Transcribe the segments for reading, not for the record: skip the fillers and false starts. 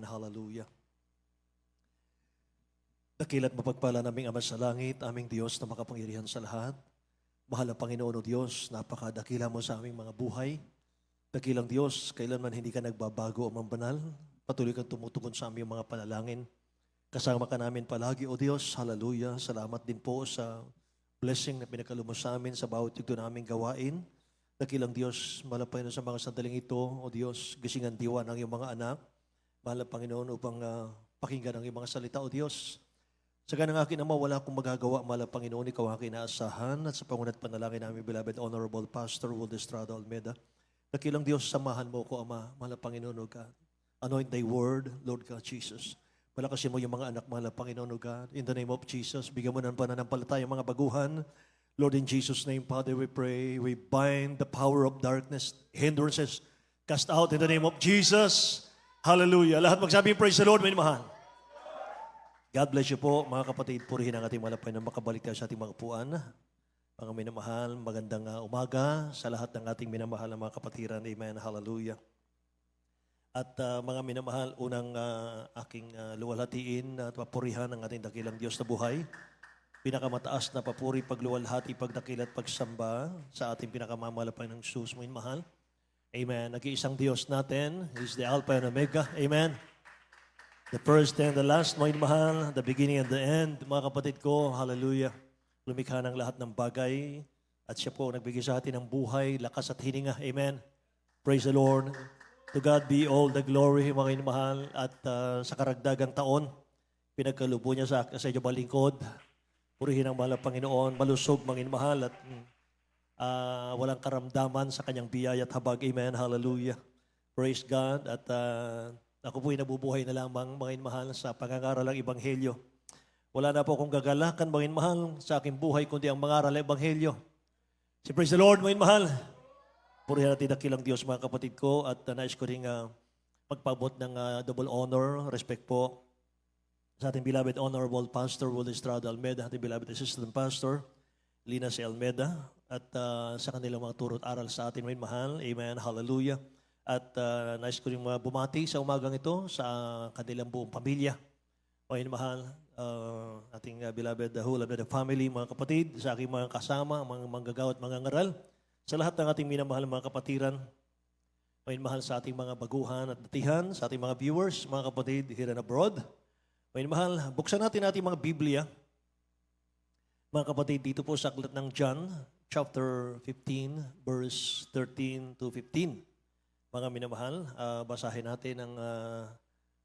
Hallelujah. Dakila't mapagpala naming Ama sa langit, aming Diyos na makapangyarihan sa lahat. Mahal na Panginoon o Diyos, napakadakila mo sa aming mga buhay. Dakilang Diyos, kailanman hindi ka nagbabago o mambanal. Patuloy kang tumutugon sa aming mga panalangin. Kasama ka namin palagi o Diyos. Hallelujah. Salamat din po sa blessing na pinagkaloob mo sa amin sa bawat ito naming gawain. Dakilang Diyos, malapay na sa mga sandaling ito, o Diyos, gisingan diwa ng iyong mga anak. Mahal na Panginoon upang pakinggan ang iyong mga salita, o Diyos. Sa ganang akin Ama, wala akong magagawa, mahal na Panginoon, ikaw aking naasahan. At sa pangunat panalangin namin, beloved Honorable Pastor Will Estrada Almeida, dakilang Diyos, samahan mo ko, Ama, mahal na Panginoon, O God. Anoint thy word, Lord God Jesus. Palakasin mo yung mga anak, mahal na Panginoon, O God. In the name of Jesus, bigyan mo ng pananampalataya mga baguhan. Lord, in Jesus' name, Father, we pray. We bind the power of darkness, hindrances, cast out in the name of Jesus. Hallelujah. Lahat magsabi, praise the Lord, may mahal. God bless you po, mga kapatid. Purihin ang ating malapay na makabalik tayo sa ating mga upuan. Mga minamahal, magandang umaga sa lahat ng ating minamahal na mga kapatiran. Amen. Hallelujah. At mga minamahal, unang aking luwalhatiin at papurihan ang ating dakilang Diyos na buhay. Pinakamataas na papuri, pagluwalhati, pagdakil at pagsamba sa ating pinakamamalapay ng Diyos mo mahal. Amen. Nag-iisang Diyos natin. He is the Alpha and Omega. Amen. The first and the last, mo mahal, the beginning and the end. Mga kapatid ko, hallelujah. Lumikha ng lahat ng bagay. At siya po nagbigay sa atin ng buhay, lakas at hininga. Amen. Praise the Lord. To God be all the glory, mga mahal. At sa karagdagang taon, pinagkalubo niya sa inyo balingkod. Purihin ang mahal na Panginoon, malusog, mangin mahal, at walang karamdaman sa kanyang biyaya at habag. Amen. Hallelujah. Praise God. At ako po'y nabubuhay na lamang, mangin mahal, sa pangangaral ng Ebanghelyo. Wala na po akong gagalakan, mangin mahal, sa aking buhay, kundi ang mangaral ng Ebanghelyo. Si praise the Lord, mangin mahal. Purihin natin dakilang Diyos, mga kapatid ko, at nais ko rin magpabot ng double honor, respect po, sa ating beloved Honorable Pastor Will Estrada Almeida, ating beloved Assistant Pastor Lina C. Almeida, at sa kanilang mga turot aral sa atin, may mahal. Amen. Hallelujah. At nais ko rin bumati sa umagang ito sa kanilang buong pamilya. May mahal, ating beloved whole of the family, mga kapatid, sa aking mga kasama, mga manggagawa at mga ngaral, sa lahat ng ating minamahal mga kapatiran, may mahal sa ating mga baguhan at datihan, sa ating mga viewers, mga kapatid here and abroad. May mahal, buksan natin ating mga Biblia. Mga kapatid, dito po sa aklat ng John, chapter 15, verse 13 to 15. Mga minamahal, basahin natin ang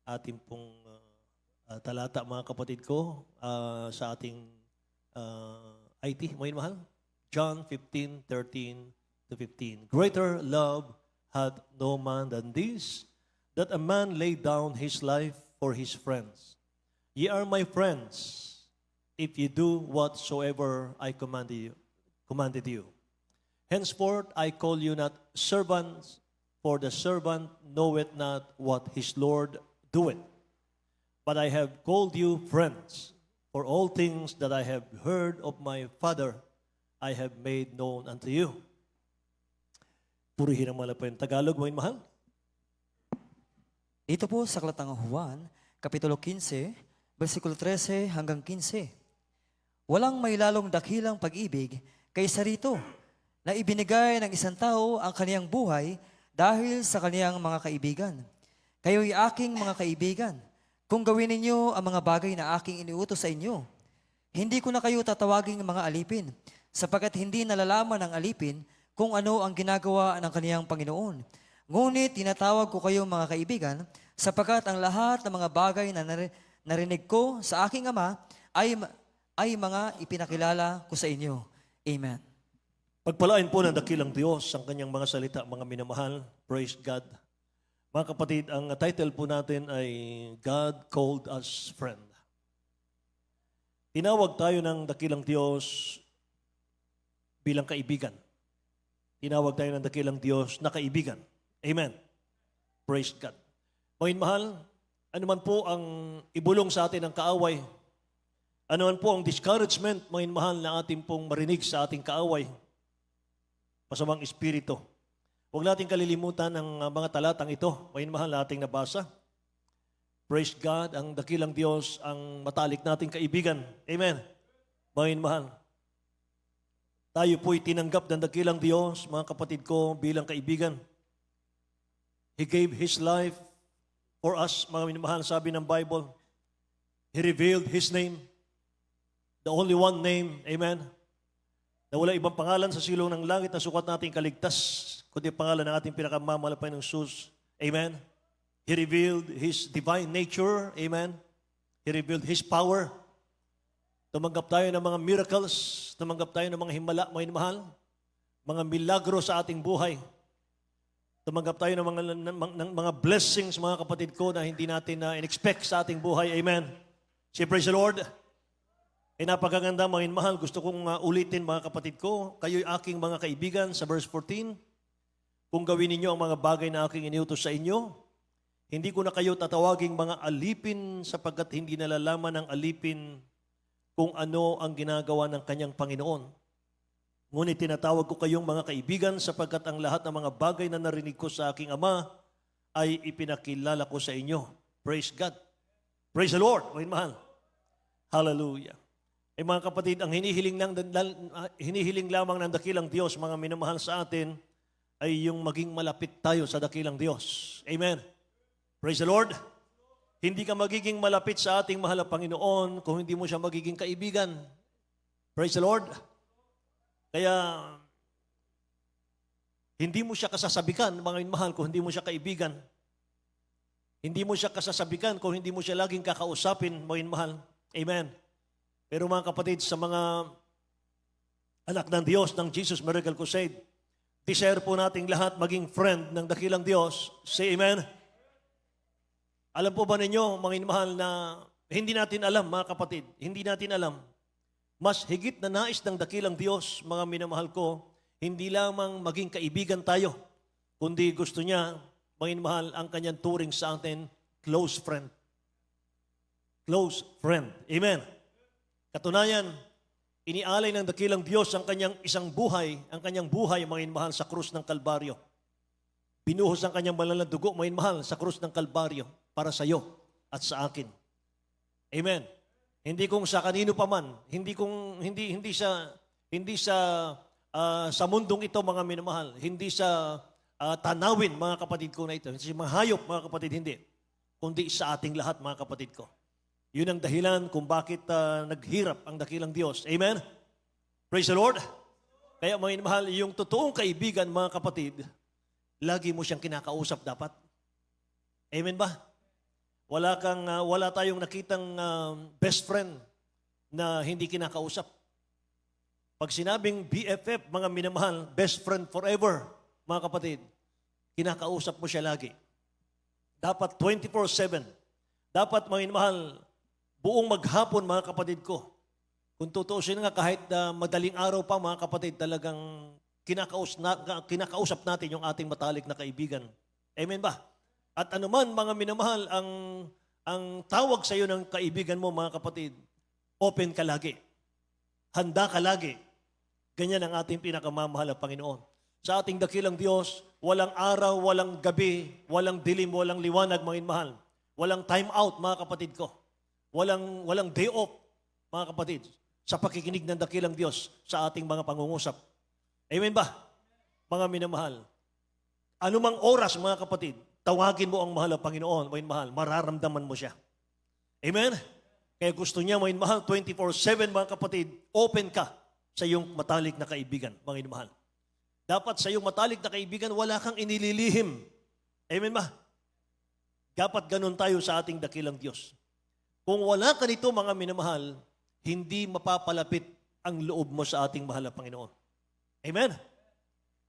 ating pong talata, mga kapatid ko, sa ating IT. Mga mahal, John 15, 13 to 15. Greater love had no man than this, that a man laid down his life for his friends. Ye are my friends, if ye do whatsoever I commanded you. Henceforth I call you not servants, for the servant knoweth not what his Lord doeth. But I have called you friends, for all things that I have heard of my Father, I have made known unto you. Purihin ang malapay ng Tagalog, mga mahal. Ito po sa aklat ng Juan, Kapitulo 15, versikulo 13 hanggang 15. Walang may lalong dakilang pag-ibig kaysa rito na ibinigay ng isang tao ang kaniyang buhay dahil sa kaniyang mga kaibigan. Kayo'y aking mga kaibigan kung gawin ninyo ang mga bagay na aking iniutos sa inyo. Hindi ko na kayo tatawaging mga alipin, sapagkat hindi nalalaman ng alipin kung ano ang ginagawa ng kaniyang Panginoon. Ngunit tinatawag ko kayo mga kaibigan, sapagkat ang lahat ng mga bagay na narinig ko sa aking Ama ay mga ipinakilala ko sa inyo. Amen. Pagpalain po ng dakilang Diyos ang kanyang mga salita, mga minamahal. Praise God. Mga kapatid, ang title po natin ay God Called Us Friend. Tinawag tayo ng dakilang Diyos bilang kaibigan. Tinawag tayo ng dakilang Diyos na kaibigan. Amen. Praise God. Mga mahal, ano man po ang ibulong sa atin ng kaaway, ano man po ang discouragement, mga mahal, na ating pong marinig sa ating kaaway, masamang espiritu. Huwag natin kalilimutan ang mga talatang ito, mga mahal, na ating nabasa. Praise God, ang dakilang Diyos, ang matalik nating kaibigan. Amen. Mga mahal. Tayo po'y tinanggap ng dakilang Diyos, mga kapatid ko, bilang kaibigan. He gave His life for us, mga minamahal, sabi ng Bible. He revealed His name, the only one name, amen, na wala ibang pangalan sa silong ng langit na sukat nating kaligtas, kundi pangalan ng ating pinakamamahal ng Jesus, amen. He revealed His divine nature, amen. He revealed His power. Tumanggap tayo ng mga miracles, tumanggap tayo ng mga himala, mga minamahal, mga milagro sa ating buhay. Tumanggap tayo ng mga blessings, mga kapatid ko, na hindi natin in-expect sa ating buhay. Amen. Say, praise the Lord. Napakaganda, mga minamahal. Gusto kong ulitin, mga kapatid ko, kayo'y aking mga kaibigan sa verse 14. Kung gawin ninyo ang mga bagay na aking iniutos sa inyo, hindi ko na kayo tatawaging mga alipin sapagkat hindi nalalaman ng alipin kung ano ang ginagawa ng kanyang Panginoon. Ngunit tinatawag ko kayong mga kaibigan sapagkat ang lahat ng mga bagay na narinig ko sa aking Ama ay ipinakilala ko sa inyo. Praise God. Praise the Lord. Mga mahal. Hallelujah. Mga kapatid, ang hinihiling lamang ng dakilang Diyos, mga minamahal sa atin, ay yung maging malapit tayo sa dakilang Diyos. Amen. Praise the Lord. Hindi ka magiging malapit sa ating mahal na Panginoon kung hindi mo siya magiging kaibigan. Praise the Lord. Kaya, hindi mo siya kasasabikan, mga mahal, kung hindi mo siya kaibigan. Hindi mo siya kasasabikan kung hindi mo siya laging kakausapin, mga mahal. Amen. Pero mga kapatid, sa mga anak ng Diyos, ng Jesus Miracle Crusade, desire po nating lahat maging friend ng dakilang Diyos. Say amen. Alam po ba ninyo, mga mahal, na hindi natin alam, mga kapatid, hindi natin alam, mas higit na nais ng dakilang Diyos, mga minamahal ko, hindi lamang maging kaibigan tayo, kundi gusto niya, mga mahal, ang kanyang turing sa atin, close friend. Close friend. Amen. Katunayan, inialay ng dakilang Diyos ang kanyang buhay, mga mahal, sa krus ng Kalbaryo. Binuhos ang kanyang banal na dugo, mga mahal, sa krus ng Kalbaryo para sa iyo at sa akin. Amen. Hindi kung sa kanino pa man, hindi sa mundong ito, mga minamahal, hindi sa tanawin, mga kapatid ko na ito, hindi sa mga hayop, mga kapatid, hindi, kundi sa ating lahat, mga kapatid ko. Yun ang dahilan kung bakit naghirap ang dakilang Diyos. Amen? Praise the Lord. Kaya, mga minamahal, yung totoong kaibigan, mga kapatid, lagi mo siyang kinakausap dapat. Amen ba? Wala tayong nakitang best friend na hindi kinakausap. Pag sinabing BFF, mga minamahal, best friend forever, mga kapatid, kinakausap mo siya lagi. Dapat 24/7. Dapat, mga minamahal, buong maghapon, mga kapatid ko. Kung tutuusin nga, kahit madaling araw pa, mga kapatid, talagang kinakausap natin yung ating matalik na kaibigan. Amen ba? At anuman, mga minamahal, ang tawag sa iyo ng kaibigan mo, mga kapatid, open ka lagi. Handa ka lagi. Ganyan ang ating pinakamamahal na Panginoon. Sa ating dakilang Diyos, walang araw, walang gabi, walang dilim, walang liwanag, mga minamahal. Walang time out, mga kapatid ko. Walang day off, mga kapatid, sa pakikinig ng dakilang Diyos sa ating mga pangungusap. Amen ba? Mga minamahal. Anumang oras, mga kapatid, tawagin mo ang mahal na Panginoon, mga mahal, mararamdaman mo siya. Amen? Kaya gusto niya, mga mahal, 24/7, mga kapatid, open ka sa iyong matalik na kaibigan, mga mahal. Dapat sa iyong matalik na kaibigan, wala kang inililihim. Amen ba? Dapat ganun tayo sa ating dakilang Diyos. Kung wala ka nito, mga minamahal, hindi mapapalapit ang loob mo sa ating mahal na Panginoon. Amen?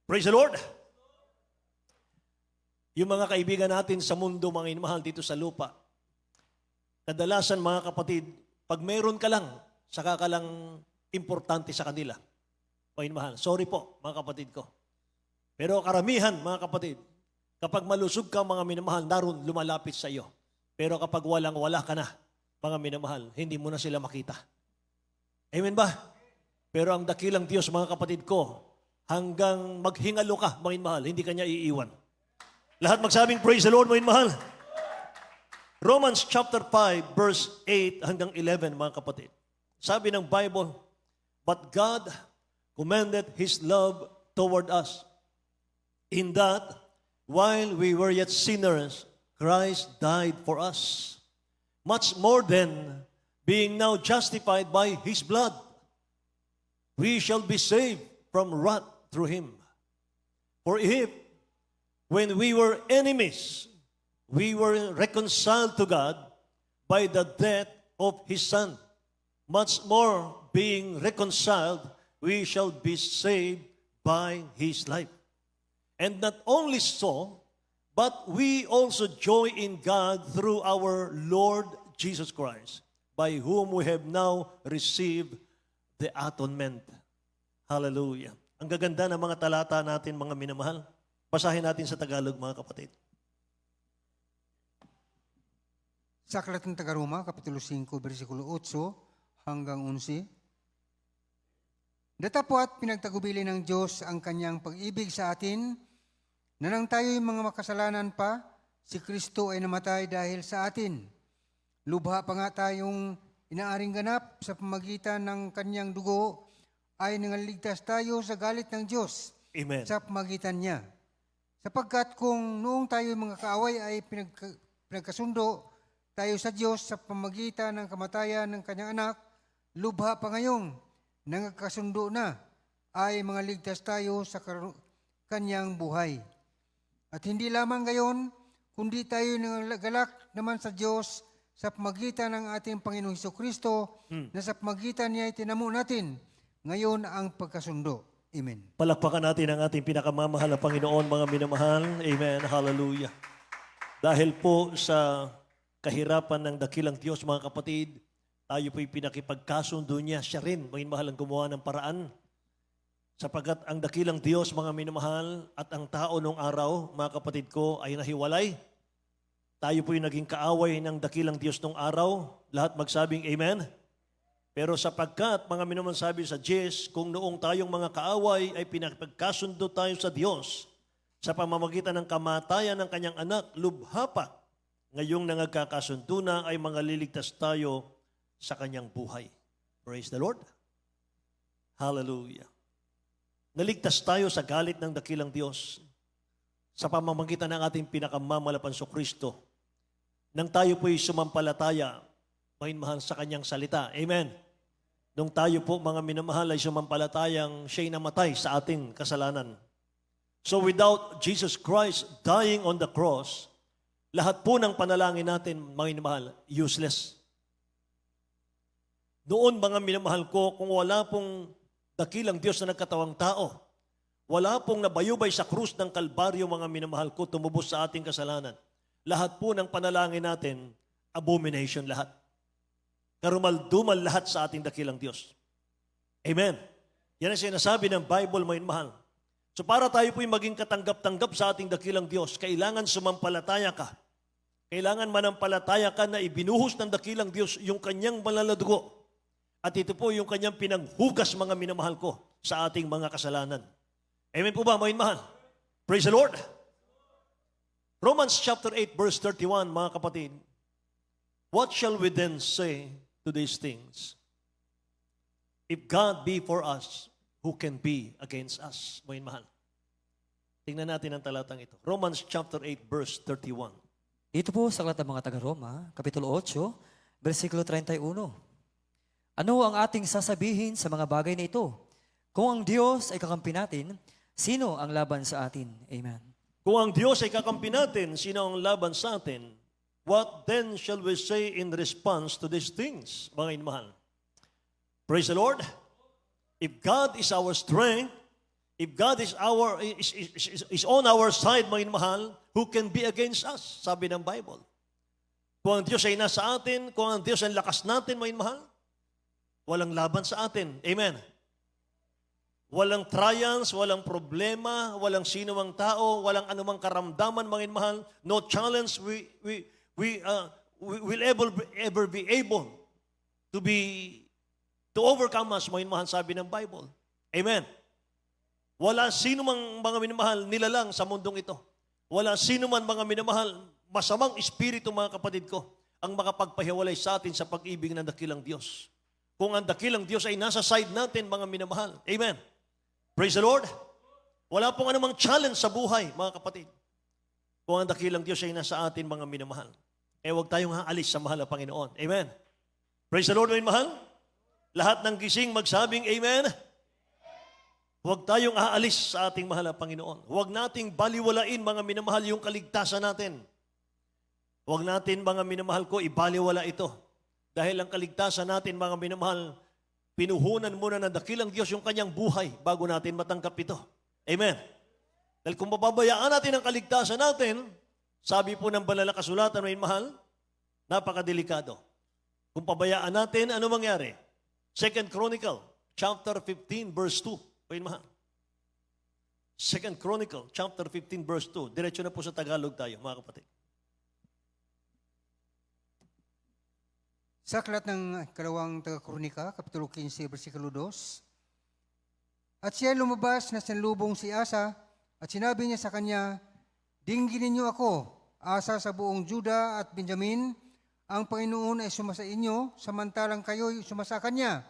Praise the Lord! Yung mga kaibigan natin sa mundo, mga minamahal, dito sa lupa, kadalasan, mga kapatid, pag meron ka lang, saka ka lang importante sa kanila. Mga minamahal, sorry po, mga kapatid ko. Pero karamihan, mga kapatid, kapag malusog ka, mga minamahal, naroon lumalapit sa iyo. Pero kapag wala ka na, mga minamahal, hindi mo na sila makita. Amen ba? Pero ang dakilang Diyos, mga kapatid ko, hanggang maghingalo ka, mga minamahal, hindi kanya iiwan. Lahat magsabing, praise the Lord, mga mahal. Romans chapter 5, verse 8 hanggang 11, mga kapatid. Sabi ng Bible, "But God commended His love toward us, in that, while we were yet sinners, Christ died for us. Much more then, being now justified by His blood, we shall be saved from wrath through Him. For if, when we were enemies, we were reconciled to God by the death of His Son, much more, being reconciled, we shall be saved by His life. And not only so, but we also joy in God through our Lord Jesus Christ, by whom we have now received the atonement." Hallelujah. Ang gaganda ng mga talata natin, mga minamahal. Basahin natin sa Tagalog, mga kapatid. Sa Aklat ng Taga-Roma, Kapitulo 5, versikulo 8 hanggang 11. Datapwat pinagtagubili ng Diyos ang kanyang pag-ibig sa atin, na nang tayo'y mga makasalanan pa, si Kristo ay namatay dahil sa atin. Lubha pa nga tayong inaaring ganap sa pamagitan ng kanyang dugo, ay nangaligtas tayo sa galit ng Diyos Amen. sa pamagitan niya. Sapagkat kung noong tayo'y mga kaaway ay pinagkasundo tayo sa Diyos sa pamagitan ng kamatayan ng kanyang anak, lubha pa ngayong nangagkasundo na ay mga ligtas tayo sa kanyang buhay. At hindi lamang gayon, kundi tayo nangalak naman sa Diyos sa pamagitan ng ating Panginoong Hesukristo, na sa pamagitan niya ay tinamo natin ngayon ang pagkasundo. Amen. Palakpakan natin ang ating pinakamamahal na Panginoon, mga minamahal. Amen. Hallelujah. Dahil po sa kahirapan ng dakilang Diyos, mga kapatid, tayo po'y pinakipagkasundo niya. Siya rin, mga minamahal, ang gumawa ng paraan. Sapagat ang dakilang Diyos, mga minamahal, at ang tao noong araw, mga kapatid ko, ay nahiwalay. Tayo po'y naging kaaway ng dakilang Diyos noong araw. Lahat magsabing Amen. Pero sapagkat, mga minamahal, sabi sa Jess, kung noong tayong mga kaaway ay pinakipagkasundo tayo sa Diyos, sa pamamagitan ng kamatayan ng kanyang anak, lubha pa, ngayong nangagkakasundo na ay mga liligtas tayo sa kanyang buhay. Praise the Lord. Hallelujah. Naligtas tayo sa galit ng dakilang Diyos sa pamamagitan ng ating pinakamamalapan sa Kristo. Nang tayo po'y sumampalataya, mahal sa kanyang salita. Amen. Nung tayo po, mga minamahal, ay sumampalatayang siya'y namatay sa ating kasalanan. So without Jesus Christ dying on the cross, lahat po ng panalangin natin, mga minamahal, useless. Noon, mga minamahal ko, kung wala pong dakilang Diyos na nagkatawang tao, wala pong nabayubay sa krus ng Kalbaryo, mga minamahal ko, tumubos sa ating kasalanan. Lahat po ng panalangin natin, abomination lahat. Karumal-dumal lahat sa ating dakilang Diyos. Amen. Yan ang sinasabi ng Bible, mga minamahal. So para tayo po'y maging katanggap-tanggap sa ating dakilang Diyos, kailangan sumampalataya ka. Kailangan manampalataya ka na ibinuhos ng dakilang Diyos yung kanyang malaladugo. At ito po yung kanyang pinanghugas, mga minamahal ko, sa ating mga kasalanan. Amen po ba, mga minamahal? Praise the Lord. Romans chapter 8, verse 31, mga kapatid. What shall we then say to these things? If God be for us, who can be against us? Mga minamahal. Tingnan natin ang talatang ito. Romans chapter 8, verse 31. Ito po sa Aklat ng mga Taga-Roma, Kapitulo 8, versikulo 31. Ano ang ating sasabihin sa mga bagay na ito? Kung ang Diyos ay kakampi natin, sino ang laban sa atin? Amen. Kung ang Diyos ay kakampi natin, sino ang laban sa atin? What then shall we say in response to these things, mga inmahal? Praise the Lord. If God is our strength, if God is on our side, mga inmahal, who can be against us? Sabi ng Bible. Kung ang Diyos ay nasa atin, kung ang Diyos ay lakas natin, mga inmahal, walang laban sa atin. Amen. Walang trials, walang problema, walang sino mang tao, walang anumang karamdaman, mga inmahal. No challenge we will ever be able to overcome us, mga inmahal, sabi ng Bible. Amen. Wala sino mang, mga minamahal, nilalang sa mundong ito. Wala sino man, mga minamahal, masamang espiritu, mga kapatid ko, ang makapagpahiwalay sa atin sa pag-ibig ng dakilang Diyos. Kung ang dakilang Diyos ay nasa side natin, mga minamahal. Amen. Praise the Lord. Wala pong anumang challenge sa buhay, mga kapatid. Kung ang dakilang Diyos ay nasa atin, mga minamahal. Huwag tayong haalis sa mahal na Panginoon. Amen. Praise the Lord, mga mahal. Lahat ng gising magsabing Amen. Huwag tayong aalis sa ating mahal na Panginoon. Huwag nating baliwalain, mga minamahal, yung kaligtasan natin. Huwag natin, mga minamahal ko, ibaliwala ito. Dahil ang kaligtasan natin, mga minamahal, pinuhunan muna ng dakilang Diyos yung kanyang buhay bago natin matanggap ito. Amen. Dahil kung mababayaan natin ang kaligtasan natin, sabi po ng banal na kasulatan, mga mahal, napakadelikado. Kung pabayaan natin, ano mangyari? 2 Chronicle, chapter 15, verse 2. Mga mahal. 2 Chronicle, chapter 15, verse 2. Diretso na po sa Tagalog tayo, mga kapatid. Sa aklat ng kalawang taga-Kronika, Kapitulo 15, versikulo 2, at siya lumabas na sanlubong si Asa, at sinabi niya sa kanya, dingginin niyo ako, Asa sa buong Juda at Benjamin, ang Panginoon ay sumasa inyo, samantalang kayo'y sumasa kanya.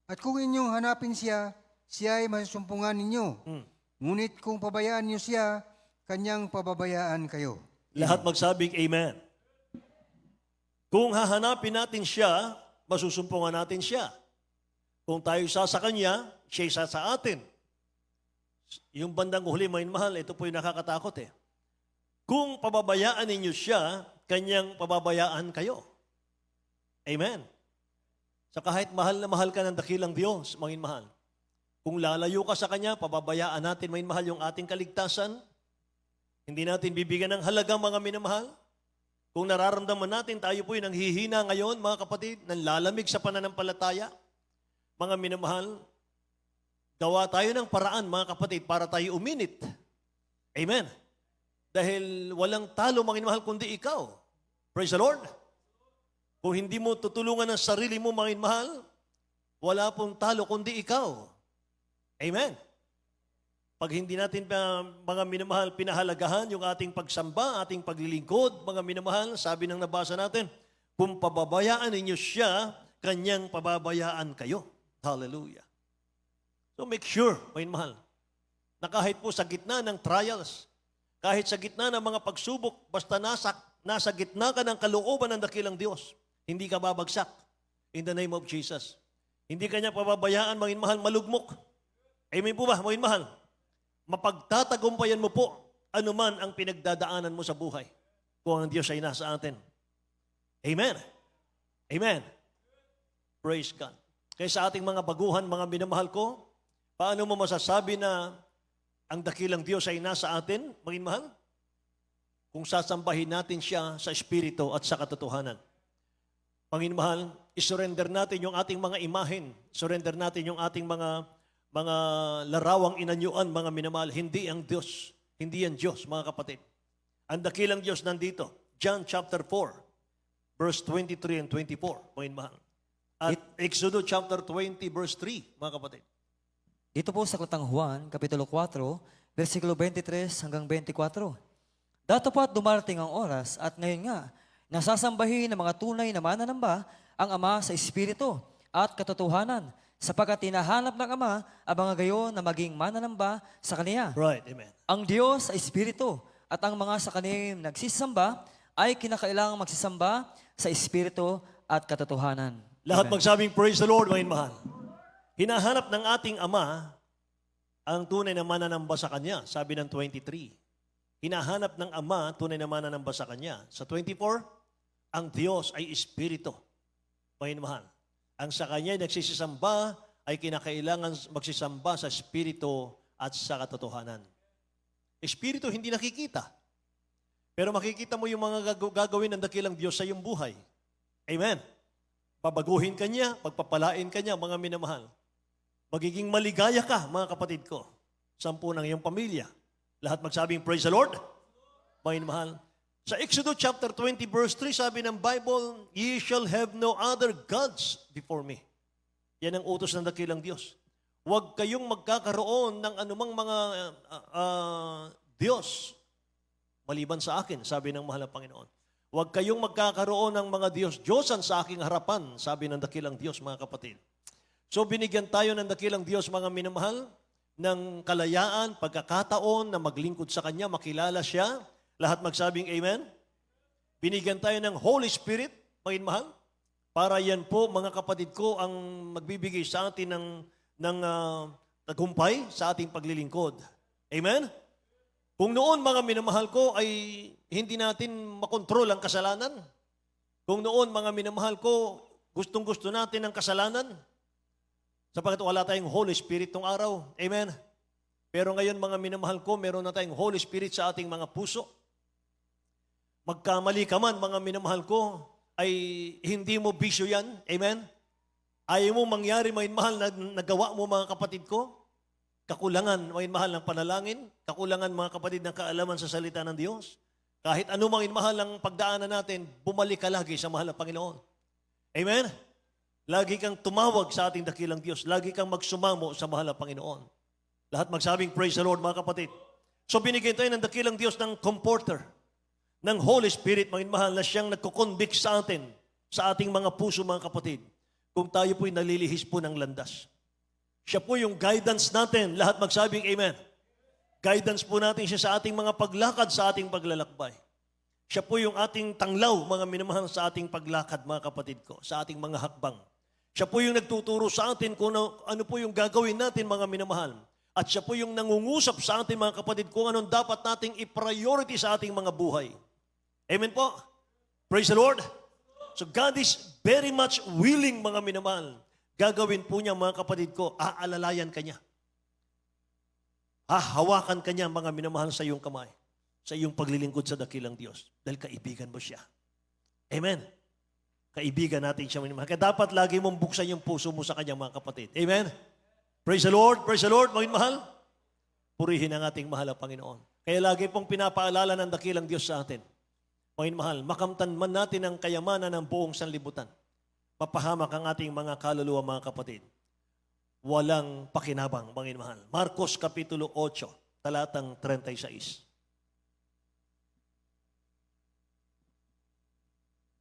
At kung inyong hanapin siya, siya ay masusumpungan ninyo. Ngunit kung pabayaan niyo siya, kanyang pababayaan kayo. Lahat magsabing Amen. Kung hahanapin natin siya, masusumpungan natin siya. Kung tayo isa sa kanya, siya isa sa atin. Yung bandang huli, mga mahal, ito po yung nakakatakot eh. Kung pababayaan ninyo siya, kanyang pababayaan kayo. Amen. So kahit mahal na mahal ka ng dakilang Diyos, mga mahal, kung lalayo ka sa kanya, pababayaan natin, mga mahal, yung ating kaligtasan, hindi natin bibigyan ng halaga, mga minamahal. Kung nararamdaman natin, tayo po yung nanghihina ngayon, mga kapatid, nanlalamig sa pananampalataya, mga minamahal, gawa tayo ng paraan, mga kapatid, para tayo uminit. Amen. Dahil walang talo, mga minamahal, kundi ikaw. Praise the Lord. Kung hindi mo tutulungan ang sarili mo, mga minamahal, wala pong talo, kundi ikaw. Amen. Pag hindi natin, mga minamahal, pinahalagahan yung ating pagsamba, ating paglilingkod, mga minamahal, sabi ng nabasa natin, kung pababayaan ninyo siya, kanyang pababayaan kayo. Hallelujah. So make sure, mga minamahal, na kahit po sa gitna ng trials, kahit sa gitna ng mga pagsubok, basta nasa gitna ka ng kalooban ng dakilang Diyos, hindi ka babagsak. In the name of Jesus. Hindi ka niya pababayaan, mga minamahal, malugmok. Amen po ba, mga minamahal? Mapagtatagumpayan mo po anuman ang pinagdadaanan mo sa buhay kung ang Diyos ay nasa atin. Amen. Amen. Praise God. Kaya sa ating mga baguhan, mga minamahal ko, paano mo masasabi na ang dakilang Diyos ay nasa atin, mga mahal? Kung sasambahin natin siya sa Espiritu at sa katotohanan. Panginoon, isurrender natin yung ating mga imahen, surrender natin yung ating mga larawang inanyuan, mga minamahal. Hindi ang Diyos. Hindi yan Diyos, mga kapatid. Ang dakilang Diyos nandito. John chapter 4, verse 23 and 24, mga minamahal. At Exodus chapter 20, verse 3, mga kapatid. Dito po sa Aklatang Juan, Kapitulo 4, versikulo 23 hanggang 24. Datapat dumarating ang oras at ngayon nga, nasasambahin ng mga tunay na mananamba ang Ama sa Espiritu at katotohanan, sapagkat tinahanap ng Ama ang mga gayon na maging mananamba sa Kaniya. Right, amen. Ang Diyos ay Espiritu at ang mga sa Kaniya nagsisamba ay kinakailangang magsisamba sa Espiritu at katotohanan. Lahat Amen. magsabing praise the Lord, mga mahal. Hinahanap ng ating Ama ang tunay na mananamba sa Kanya, sabi ng 23. Hinahanap ng Ama tunay na mananamba sa Kanya. Sa 24, ang Diyos ay Espiritu, mga mahal. Ang sa Kanya ay nagsisisamba ay kinakailangan magsisamba sa Espiritu at sa katotohanan. Espiritu hindi nakikita. Pero makikita mo yung mga gagawin ng dakilang Diyos sa iyong buhay. Amen. Babaguhin ka niya, pagpapalain ka niya, mga minamahal. Magiging maligaya ka, mga kapatid ko. 10 ng iyong pamilya. Lahat magsabing, praise the Lord. Mga minamahal. Sa Exodus chapter 20, verse 3, sabi ng Bible, ye shall have no other gods before me. Yan ang utos ng dakilang Diyos. Huwag kayong magkakaroon ng anumang mga Diyos maliban sa akin, sabi ng mahal na Panginoon. Huwag kayong magkakaroon ng mga Diyos-Diyosan sa aking harapan, sabi ng dakilang Diyos, mga kapatid. So binigyan tayo ng dakilang Diyos, mga minamahal, ng kalayaan, pagkakataon na maglingkod sa Kanya, makilala Siya. Lahat magsabing Amen. Binigyan tayo ng Holy Spirit, mga minamahal, para yan po, mga kapatid ko, ang magbibigay sa atin ng tagumpay sa ating paglilingkod. Amen? Kung noon, mga minamahal ko, ay hindi natin makontrol ang kasalanan. Kung noon, mga minamahal ko, gustong-gusto natin ang kasalanan. Sapagkat wala tayong Holy Spirit tong araw. Amen? Pero ngayon, mga minamahal ko, meron na tayong Holy Spirit sa ating mga puso. Magkamali ka man, mga minamahal ko, ay hindi mo bisyo yan. Amen? Ayaw mo mangyari, mga minamahal, na nagawa mo, mga kapatid ko. Kakulangan, mga minamahal, ng panalangin. Kakulangan, mga kapatid, ng kaalaman sa salita ng Diyos. Kahit ano, mga minamahal, ang pagdaanan natin, bumalik ka lagi sa mahal na Panginoon. Amen? Lagi kang tumawag sa ating dakilang Diyos. Lagi kang magsumamo sa mahal na Panginoon. Lahat magsabing, praise the Lord, mga kapatid. So binigyan tayo ng dakilang Diyos ng comforter, ng Holy Spirit, mga mahal, na siyang nagkukonvict sa atin, sa ating mga puso, mga kapatid, kung tayo po'y nalilihis po ng landas. Siya po yung guidance natin. Lahat magsabing Amen. Guidance po natin siya sa ating mga paglakad, sa ating paglalakbay. Siya po yung ating tanglaw, mga minamahal, sa ating paglakad, mga kapatid ko, sa ating mga hakbang. Siya po yung nagtuturo sa atin kung ano po yung gagawin natin, mga minamahal. At siya po yung nangungusap sa atin, mga kapatid, kung anong dapat nating i-priority sa ating mga buhay. Amen po? Praise the Lord. So God is very much willing, mga minamahal. Gagawin po niya, mga kapatid ko, aalalayan ka niya. Hahawakan ka niya, mga minamahal, sa iyong kamay, sa iyong paglilingkod sa dakilang Diyos. Dahil kaibigan mo siya. Amen. Kaibigan natin siya, mga minamahal. Kaya dapat lagi mong buksan yung puso mo sa kanya, mga kapatid. Amen. Praise the Lord, mga minamahal. Purihin ang ating mahal na Panginoon. Kaya lagi pong pinapaalala ng dakilang Diyos sa atin. Mga minamahal, makamtan man natin ang kayamanan ng buong sanlibutan. Mapahamak ang ating mga kaluluwa, mga kapatid. Walang pakinabang, mga minamahal. Marcos Kapitulo 8, talatang 36.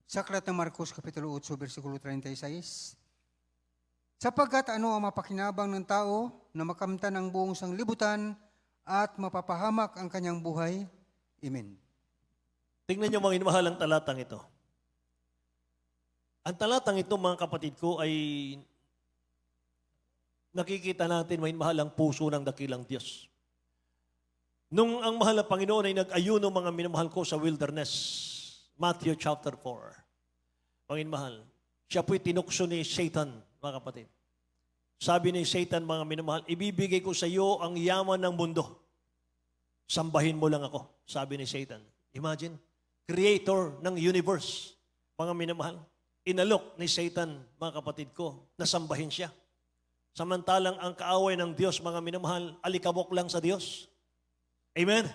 Sa aklat ng Marcos, Kapitulo 8, versikulo 36, sapagkat ano ang mapakinabang ng tao na makamtan ang buong sanglibutan at mapapahamak ang kanyang buhay? Amen. Tingnan niyo, mga minamahal, ang talatang ito. Ang talatang ito, mga kapatid ko, ay nakikita natin, mga minamahal, ang puso ng dakilang Diyos. Nung ang mahal na Panginoon ay nag-ayuno, mga minamahal ko, sa wilderness, Matthew chapter 4. Mga minamahal, siya po'y tinukso ni Satan, mga kapatid. Sabi ni Satan, mga minamahal, ibibigay ko sa iyo ang yaman ng mundo. Sambahin mo lang ako, sabi ni Satan. Imagine, creator ng universe, mga minamahal. Inalok ni Satan, mga kapatid ko, na sambahin siya. Samantalang ang kaaway ng Diyos, mga minamahal, alikabok lang sa Diyos. Amen?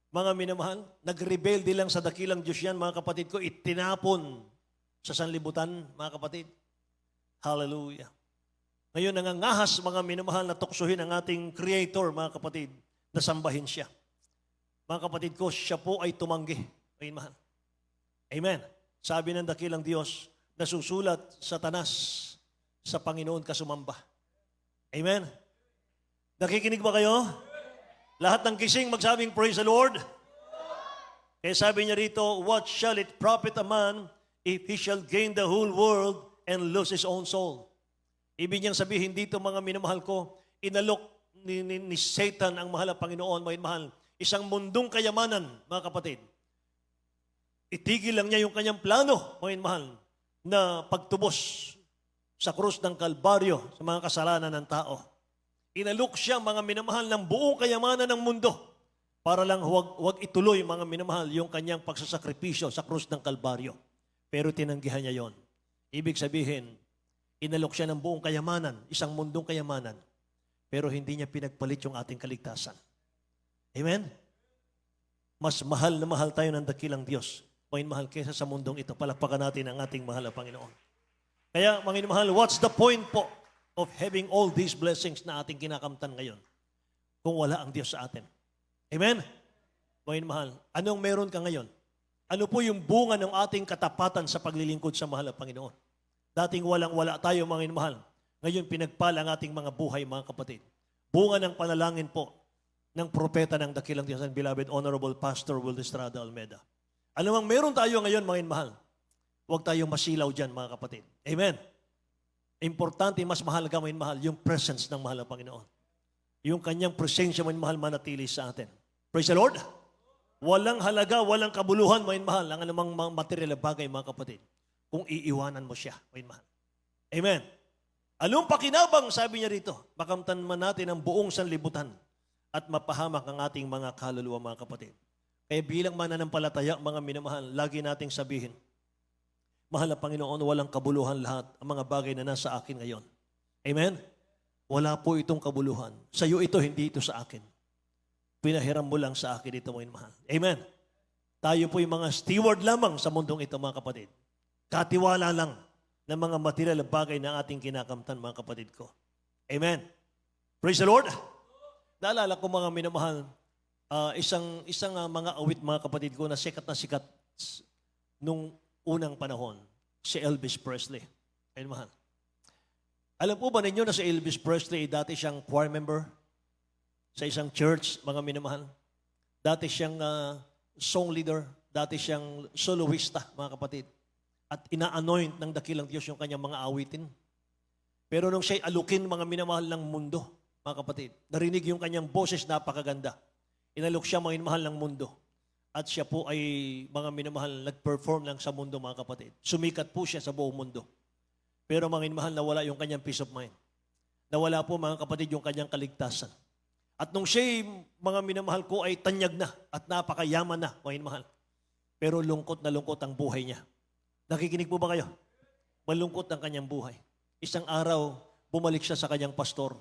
Mga minamahal, nag-rebelde lang sa dakilang Diyos yan, mga kapatid ko, itinapon sa sanlibutan, mga kapatid. Hallelujah. Ngayon, nangangahas, mga minamahal, na tuksuhin ang ating Creator, mga kapatid, na sambahin siya. Mga kapatid ko, siya po ay tumanggi. Amen. Amen. Sabi ng dakilang Diyos, nasusulat sa tanas, sa Panginoon ka sumamba. Amen. Nakikinig ba kayo? Lahat ng gising magsabing, praise the Lord. Kaya sabi niya rito, what shall it profit a man if he shall gain the whole world and lose his own soul? Ibig niyang sabihin dito, mga minamahal ko, inalok ni Satan ang mahal na Panginoon, mga minamahal, isang mundong kayamanan, mga kapatid. Itigil lang niya yung kanyang plano, mga minamahal, na pagtubos sa krus ng Kalbaryo sa mga kasalanan ng tao. Inalok siya, mga minamahal, ng buong kayamanan ng mundo para lang huwag ituloy, mga minamahal, yung kanyang pagsasakripisyo sa krus ng Kalbaryo. Pero tinanggihan niya yon. Ibig sabihin, inalok siya ng buong kayamanan, isang mundong kayamanan, pero hindi niya pinagpalit yung ating kaligtasan. Amen? Mas mahal na mahal tayo ng dakilang Diyos, mga mahal, kaysa sa mundong ito. Palakpakan natin ang ating mahal na Panginoon. Kaya, mga mahal, what's the point po of having all these blessings na ating kinakamtan ngayon kung wala ang Diyos sa atin? Amen? Mga mahal, anong meron ka ngayon? Ano po yung bunga ng ating katapatan sa paglilingkod sa mahal na Panginoon? Dating walang-wala tayo, mga mahal. Ngayon, pinagpala ang ating mga buhay, mga kapatid. Bunga ng panalangin po ng propeta ng dakilang Diyos, and beloved Honorable Pastor Will Estrada Almeida. Ano mang meron tayo ngayon, mga mahal, huwag tayong masilaw dyan, mga kapatid. Amen. Importante, mas mahalaga, mga mahal, yung presence ng mahal na Panginoon. Yung kanyang presensya, mga mahal, manatili sa atin. Praise the Lord. Walang halaga, walang kabuluhan, mga mahal, ang anumang material na bagay, mga kapatid, kung iiwanan mo siya, mga mahal. Amen. Anong pakinabang, sabi niya rito, makamtan man natin ang buong sanlibutan at mapahamak ang ating mga kaluluwa, mga kapatid. Kaya bilang mananampalataya, mga minamahal, lagi nating sabihin, mahal na Panginoon, walang kabuluhan lahat ang mga bagay na nasa akin ngayon. Amen? Wala po itong kabuluhan. Sa iyo ito, hindi ito sa akin. Pinahiram mo lang sa akin ito, mga mahal. Amen? Tayo po yung mga steward lamang sa mundong ito, mga kapatid. Katiwala lang ng mga material na bagay na ating kinakamtan, mga kapatid ko. Amen? Praise the Lord! Naalala ko, mga minamahal, isang mga awit, mga kapatid ko, na sikat nung unang panahon, si Elvis Presley. Ayun, mahal. Alam po ba ninyo na si Elvis Presley, dati siyang choir member sa isang church, mga minamahal? Dati siyang song leader, dati siyang soloista, mga kapatid. At ina-anoint ng dakilang Diyos yung kanyang mga awitin. Pero nung siya'y alukin, mga minamahal ng mundo, mga kapatid, narinig yung kanyang boses, napakaganda. Inalok siya, mga minamahal ng mundo. At siya po ay, mga minamahal, nag-perform lang sa mundo, mga kapatid. Sumikat po siya sa buong mundo. Pero, mga minamahal, nawala yung kanyang peace of mind. Nawala po, mga kapatid, yung kanyang kaligtasan. At nung siya, mga minamahal ko, ay tanyag na at napakayaman na, mga minamahal. Pero lungkot na lungkot ang buhay niya. Nakikinig po ba kayo? Malungkot ang kanyang buhay. Isang araw, bumalik siya sa kanyang pastor.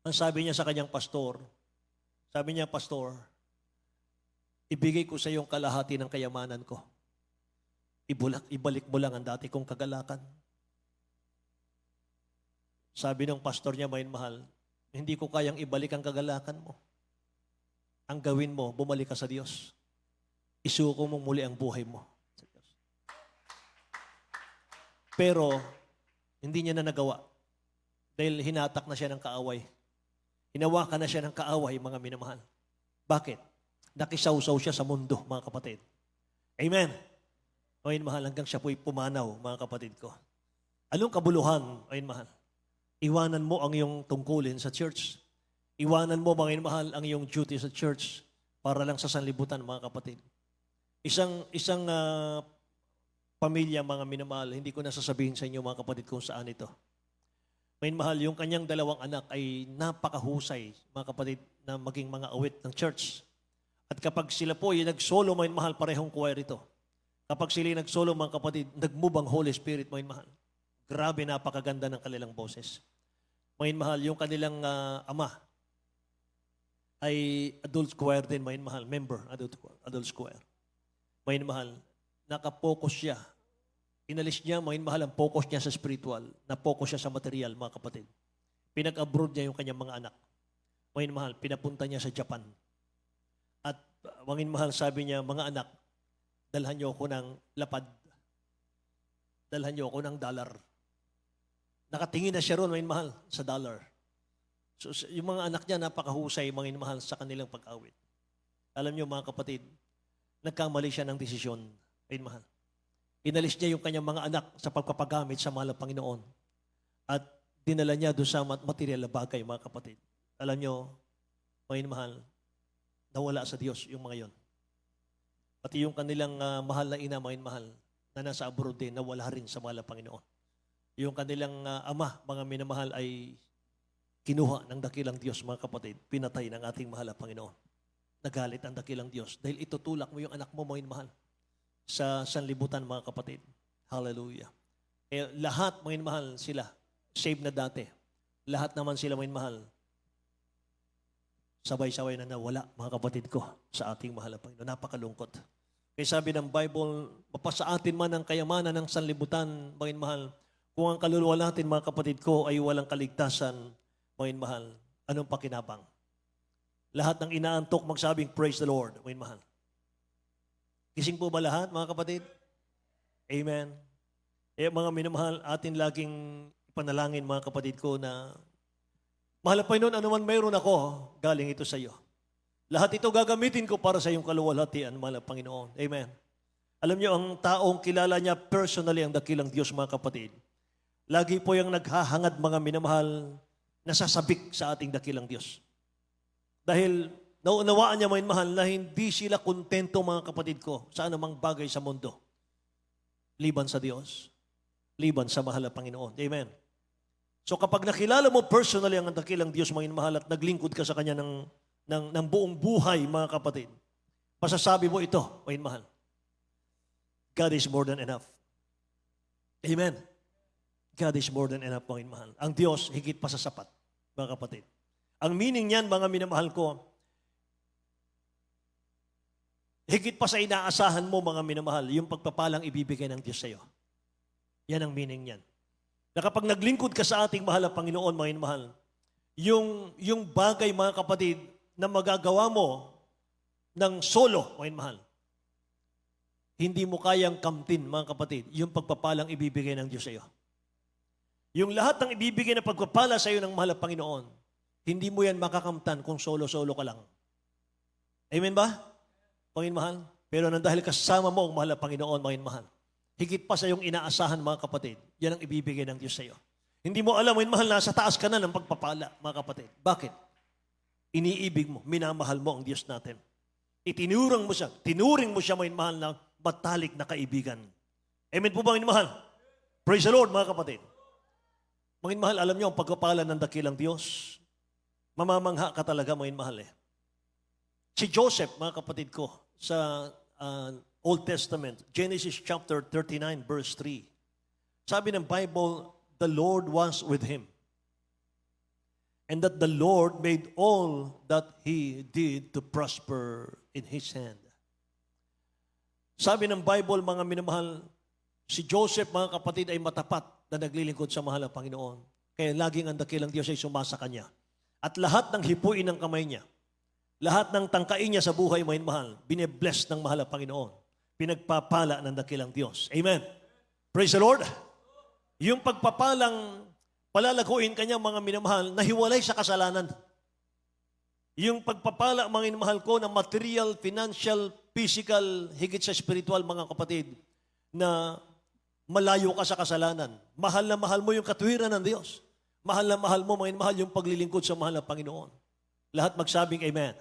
Ang sabi niya sa kanyang pastor, sabi niya, Pastor, ibigay ko sa iyong kalahati ng kayamanan ko. Ibalik mo lang ang dati kong kagalakan. Sabi ng pastor niya, may mahal, hindi ko kayang ibalik ang kagalakan mo. Ang gawin mo, bumalik ka sa Diyos. Isuko mong muli ang buhay mo. Pero, hindi niya na nagawa. Dahil hinatak na siya ng kaaway. Hinawakan na siya ng kaaway, mga minamahal. Bakit? Nakisawsaw siya sa mundo, mga kapatid. Amen. Ngayon, mahal, hanggang siya po'y pumanaw, mga kapatid ko. Anong kabuluhan, ngayon, mahal? Iwanan mo ang iyong tungkulin sa church. Iwanan mo, mga mahal, ang iyong duty sa church para lang sa sanlibutan, mga kapatid. Isang pamilya, mga minamahal, hindi ko nasasabihin sa inyo, mga kapatid, kung saan ito. Ngayon, mahal, yung kanyang dalawang anak ay napakahusay, mga kapatid, na maging mga awit ng church. At kapag sila po ay nag-solo, mga mahal, parehong choir ito. Kapag sila ay nag-solo, mga kapatid, nag-move ang Holy Spirit, mga mahal. Grabe, napakaganda ng kanilang boses. Mga mahal, yung kanilang ama ay adult choir din, mga mahal, member, adult choir. Mga mahal, nakapokus siya. Inalis niya, mga mahal, ang focus niya sa spiritual, na-focus siya sa material, mga kapatid. Pinag-abroad niya yung kanyang mga anak. Mga mahal, pinapunta niya sa Japan. At mga mahal, sabi niya, mga anak, dalhan niyo ako ng lapad. Dalhan niyo ako ng dollar. Nakatingin na siya ron, mga mahal, sa dollar. So, yung mga anak niya, napakahusay, mga mahal, sa kanilang pag-awit. Alam niyo, mga kapatid, nagkamali siya ng desisyon, mga mahal. Inalis niya yung kanyang mga anak sa pagpapagamit sa mahal na Panginoon. At dinala niya doon sa material na bagay, mga kapatid. Alam niyo, mga mahal, nawala sa Diyos yung mga yon. Pati yung kanilang mahal na ina, mga mahal, na nasa abroad din, nawala rin sa mahal na Panginoon. Yung kanilang ama, mga minamahal, ay kinuha ng dakilang Diyos, mga kapatid, pinatay ng ating mahal na Panginoon. Nagalit ang dakilang Diyos dahil itutulak mo yung anak mo, mga mahal, sa sanlibutan, mga kapatid. Hallelujah. Eh, lahat, mga mahal, sila, saved na dati. Lahat naman sila, mga mahal, sabay-sabay na nawala, mga kapatid ko, sa ating mahal na Panginoon. Napakalungkot. Kaya sabi ng Bible, mapasa atin man ang kayamanan ng sanlibutan, mga mahal, kung ang kaluluwa natin, mga kapatid ko, ay walang kaligtasan, mga mahal, anong pakinabang? Lahat ng inaantok magsabing, praise the Lord. Mga mahal. Gising po ba lahat, mga kapatid? Amen. Mga minamahal, atin laging panalangin, mga kapatid ko, na mahal na Panginoon, anuman mayroon ako, galing ito sa iyo. Lahat ito gagamitin ko para sa iyong kaluwalhatian, mahal na Panginoon. Amen. Alam niyo, ang taong kilala niya personally ang dakilang Diyos, mga kapatid, lagi po yung naghahangad, mga minamahal, nasasabik sa ating dakilang Diyos. Dahil naunawaan niya, mga minamahal, na hindi sila kontento, mga kapatid ko, sa anumang bagay sa mundo. Liban sa Diyos. Liban sa mahal na Panginoon. Amen. So kapag nakilala mo personally ang dakilang Diyos, mga minamahal, at naglingkod ka sa Kanya ng buong buhay, mga kapatid, masasabi mo ito, mga minamahal, God is more than enough. Amen. God is more than enough, mga minamahal. Ang Diyos, higit pa sa sapat, mga kapatid. Ang meaning niyan, mga minamahal ko, higit pa sa inaasahan mo, mga minamahal, yung pagpapalang ibibigay ng Diyos sa iyo. Yan ang meaning niyan. Na kapag naglingkod ka sa ating mahal na Panginoon, mga minamahal, yung bagay, mga kapatid, na magagawa mo ng solo, mga minamahal, hindi mo kayang kamtin, mga kapatid, yung pagpapalang ibibigay ng Diyos sa iyo. Yung lahat ng ibibigay na pagpapala sa iyo ng mahal na Panginoon, hindi mo yan makakamtan kung solo-solo ka lang. Amen ba? Panginoon mahal? Pero dahil kasama mo ang mahal na Panginoon, Panginoon mahal, higit pa sa iyong inaasahan, mga kapatid, yan ang ibibigay ng Diyos sa iyo. Hindi mo alam, Panginoon mahal, nasa taas ka na ng pagpapala, mga kapatid. Bakit? Iniibig mo, minamahal mo ang Diyos natin. Tinuring mo siya, Panginoon mahal, na batalik na kaibigan. Amen po ba, Panginoon mahal? Praise the Lord, mga kapatid. Panginoon mahal, alam niyo ang pagpapala ng dakilang Diyos. Mamamangha ka talaga, Panginoon mahal eh. Si Joseph, mga kapatid ko, sa Old Testament, Genesis chapter 39, verse 3. Sabi ng Bible, the Lord was with him. And that the Lord made all that he did to prosper in his hand. Sabi ng Bible, mga minamahal, si Joseph, mga kapatid, ay matapat na naglilingkod sa mahal na Panginoon. Kaya laging ang dakilang Diyos ay sumasa kanya. At lahat ng hipuin ng kamay niya, lahat ng tangkain niya sa buhay, mga mahal, bine-bless ng mahal na Panginoon. Pinagpapala ng dakilang Diyos. Amen. Praise the Lord. Yung pagpapalang palalaguin kanya, mga minamahal, nahiwalay sa kasalanan. Yung pagpapala, mga minamahal ko, ng material, financial, physical, higit sa spiritual, mga kapatid, na malayo ka sa kasalanan. Mahal na mahal mo yung katwiran ng Diyos. Mahal na mahal mo, mga minamahal, yung paglilingkod sa mahal na Panginoon. Lahat magsabing amen.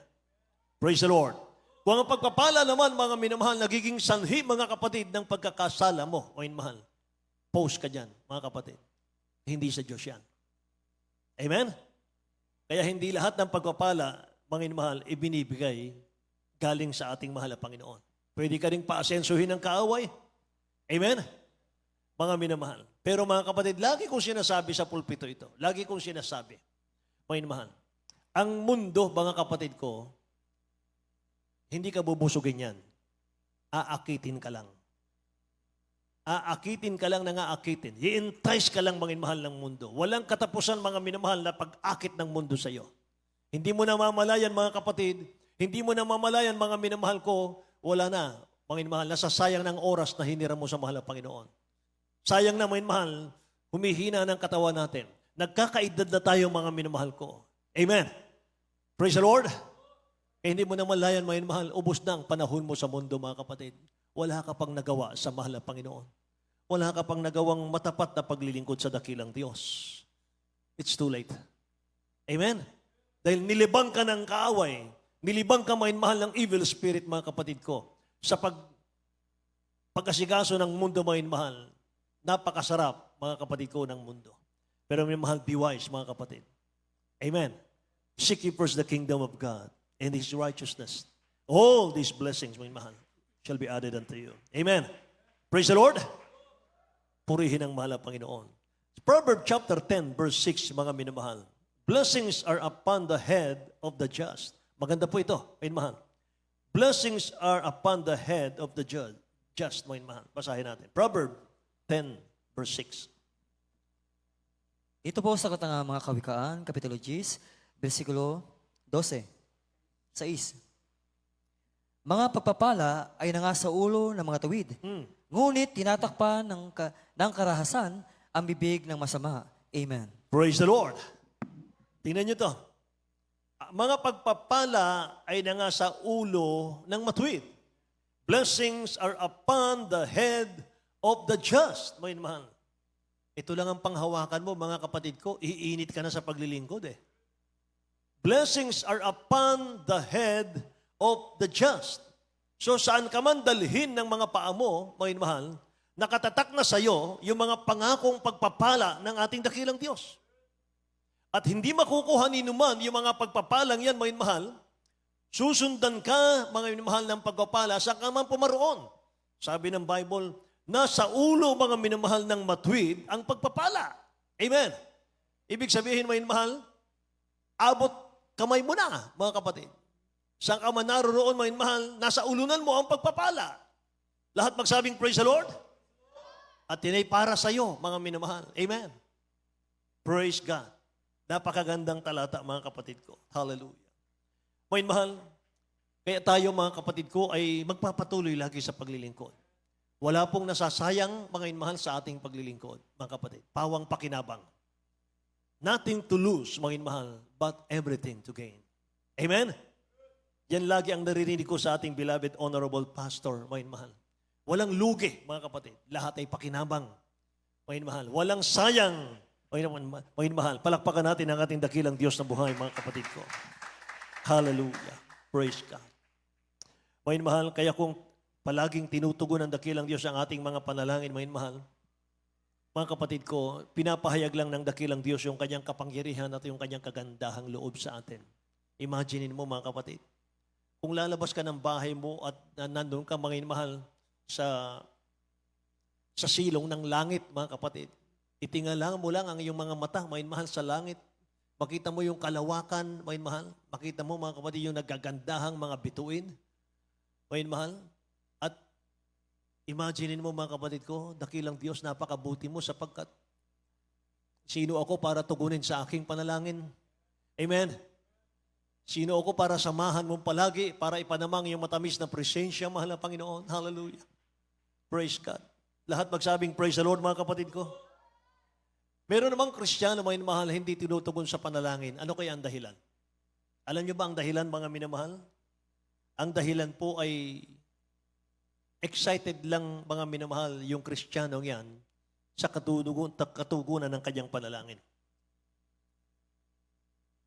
Praise the Lord. Kung ang pagpapala naman, mga minamahal, nagiging sanhi, mga kapatid, ng pagkakasala mo, mga minamahal, post ka dyan, mga kapatid. Hindi sa Diyos yan. Amen? Kaya hindi lahat ng pagpapala, mga minamahal, ibinibigay galing sa ating mahal na Panginoon. Pwede ka rin paasensuhin ng kaaway. Amen? Mga minamahal. Pero mga kapatid, lagi kong sinasabi sa pulpito ito, lagi kong sinasabi, mga minamahal, ang mundo, mga kapatid ko, hindi ka bubusugin yan. Aakitin ka lang. Aakitin ka lang na aakitin. I-entice ka lang, mga minamahal, ng mundo. Walang katapusan, mga minamahal, na pag-akit ng mundo sa iyo. Hindi mo na mamalayan, mga kapatid, hindi mo na mamalayan, mga minamahal ko, wala na, mga minamahal, nasasayang ng oras na hiniram mo sa mahal na Panginoon. Sayang na, mga minamahal, humihina ng katawan natin. Nagkakaedad na tayo, mga minamahal ko. Amen. Praise the Lord. Kaya hindi mo na malayan, mga minamahal, ubos na ang panahon mo sa mundo, mga kapatid. Wala ka pang nagawa sa mahal na Panginoon. Wala ka pang nagawang matapat na paglilingkod sa dakilang Diyos. It's too late. Amen? Dahil nilibang ka ng kaaway, nilibang ka, mga mahal, ng evil spirit, mga kapatid ko, sa pag-asikaso ng mundo, mga mahal, napakasarap, mga kapatid ko, ng mundo. Pero may mahal, be wise, mga kapatid. Amen? Seek ye first the kingdom of God and His righteousness. All these blessings, mga mahal, shall be added unto you. Amen? Praise the Lord. Purihin ang mahal na Panginoon. Proverbs chapter 10, verse 6, mga minamahal. Blessings are upon the head of the just. Maganda po ito, minamahal. Blessings are upon the head of the just, minamahal. Basahin natin. Proverbs 10, verse 6. Ito po sa mga kawikaan, Kapitulo 10, versikulo 12. 6. Mga pagpapala ay nangasa ulo ng mga tuwid. Hmm. Ngunit tinatakpan ng karahasan ang bibig ng masama. Amen. Praise the Lord. Tingnan nyo to. Mga pagpapala ay nangasa ulo ng matuwid. Blessings are upon the head of the just. Mga mahal. Ito lang ang panghawakan mo, mga kapatid ko. Iinit ka na sa paglilingkod eh. Blessings are upon the head of the just. So saan ka man dalhin ng mga paa mo, mga mahal, nakatatak na sa iyo yung mga pangakong pagpapala ng ating dakilang Diyos. At hindi makukuha ni numan yung mga pagpapalang yan, mga mahal, susundan ka, mga minamahal, ng pagpapala sa ka man pumaroon. Sabi ng Bible, nasa ulo, mga minamahal, ng matuwid ang pagpapala. Amen. Ibig sabihin, mga minamahal, abot kamay mo na, mga kapatid. Saan ka man naroon, mga minamahal, nasa ulunan mo ang pagpapala. Lahat magsabing, praise the Lord. At tinay para sa iyo, mga minamahal. Amen. Praise God. Napakagandang talata, mga kapatid ko. Hallelujah. Mga mahal, kaya tayo, mga kapatid ko, ay magpapatuloy lagi sa paglilingkod. Wala pong nasasayang, mga mahal, sa ating paglilingkod, mga kapatid. Pawang pakinabang. Nothing to lose, mga mahal, but everything to gain. Amen? Yan lagi ang naririnig ko sa ating beloved honorable pastor, mga mahal. Walang lugi, mga kapatid. Lahat ay pakinabang, mga mahal. Walang sayang, mga mahal. Palakpakan natin ang ating dakilang Diyos na buhay, mga kapatid ko. Hallelujah. Praise God. Mga mahal, kaya kung palaging tinutugon ng dakilang Diyos ang ating mga panalangin, mga mahal, mga kapatid ko, pinapahayag lang ng dakilang Diyos yung kanyang kapangyarihan at yung kanyang kagandahang loob sa atin. Imaginin mo, mga kapatid, kung lalabas ka ng bahay mo at nandun ka, mga mahal, sa silong ng langit, mga kapatid, itingala mo lang ang iyong mga mata, mga mahal, sa langit. Makita mo yung kalawakan, mga mahal. Makita mo, mga kapatid, yung nagagandahang mga bituin, mga mahal. At imaginin mo, mga kapatid ko, dakilang Diyos, napakabuti mo sapagkat sino ako para tugunin sa aking panalangin? Amen. Sino ako para samahan mo palagi, para ipanamang yung matamis na presensya, mahal na Panginoon? Hallelujah. Praise God. Lahat magsabing, praise the Lord, mga kapatid ko. Meron namang Kristiyano, mga minamahal, hindi tinutugon sa panalangin. Ano kaya ang dahilan? Alam niyo ba ang dahilan, mga minamahal? Ang dahilan po ay excited lang, mga minamahal, yung Kristiyano yan sa katugunan ng kanyang panalangin.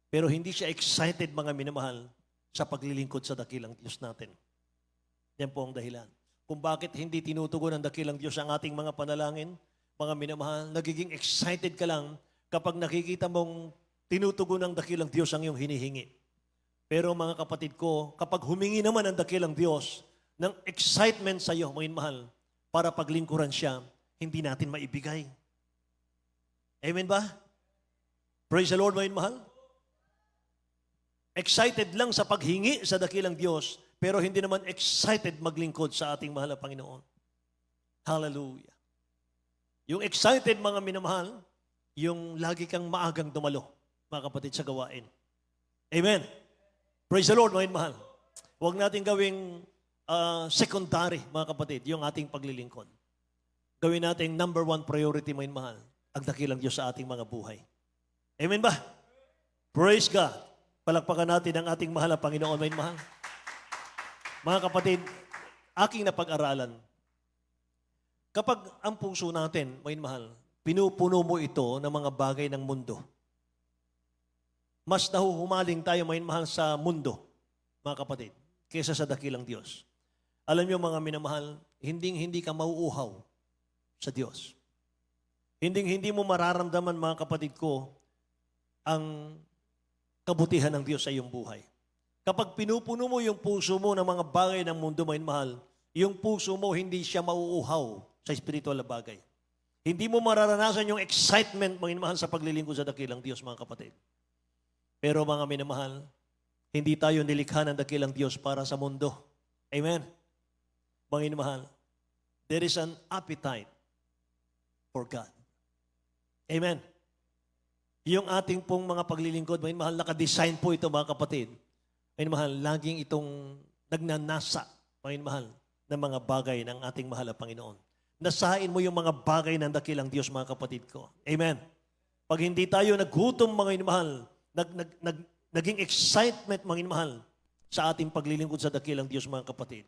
Pero hindi siya excited, mga minamahal, sa paglilingkod sa dakilang Diyos natin. Yan po ang dahilan. Kung bakit hindi tinutugon ng dakilang Diyos ang ating mga panalangin, mga minamahal, nagiging excited ka lang kapag nakikita mong tinutugon ng dakilang Diyos ang iyong hinihingi. Pero mga kapatid ko, kapag humingi naman ang dakilang Diyos ng excitement sa iyo, mga minamahal, para paglingkuran siya, hindi natin maibigay. Amen ba? Praise the Lord, mga minamahal. Excited lang sa paghingi sa dakilang Diyos, pero hindi naman excited maglingkod sa ating mahal na Panginoon. Hallelujah. Yung excited, mga minamahal, yung lagi kang maagang dumalo, mga kapatid, sa gawain. Amen. Praise the Lord, mga minamahal. Huwag natin gawing secondary, mga kapatid, yung ating paglilingkod. Gawin natin number one priority, mga minamahal, ang dakilang Diyos sa ating mga buhay. Amen ba? Praise God. Palakpakan natin ang ating mahal na Panginoon, mga minamahal. Mga kapatid, aking napag-aralan, kapag ang puso natin, mga mahal, pinupuno mo ito ng mga bagay ng mundo, mas nahuhumaling tayo, mga mahal, sa mundo, mga kapatid, kaysa sa dakilang Diyos. Alam niyo, mga minamahal, hindi ka mauuhaw sa Diyos. Hindi mo mararamdaman, mga kapatid ko, ang kabutihan ng Diyos sa iyong buhay. Kapag pinupuno mo yung puso mo ng mga bagay ng mundo, mga mahal, yung puso mo hindi siya mauuhaw sa spiritual na bagay. Hindi mo mararanasan yung excitement, mga minamahal, sa paglilingkod sa dakilang Diyos, mga kapatid. Pero mga minamahal, hindi tayo nilikha ng dakilang Diyos para sa mundo. Amen? Mga minamahal, there is an appetite for God. Amen? Yung ating pong mga paglilingkod, mga minamahal, nakadesign po ito, mga kapatid, Panginoon mahal, laging itong nagnanasa, Panginoon mahal, ng mga bagay ng ating mahal na Panginoon. Nasain mo yung mga bagay ng dakilang Diyos, mga kapatid ko. Amen. Pag hindi tayo naghutom, mga mahal, naging excitement, mga mahal, sa ating paglilingkod sa dakilang Diyos, mga kapatid.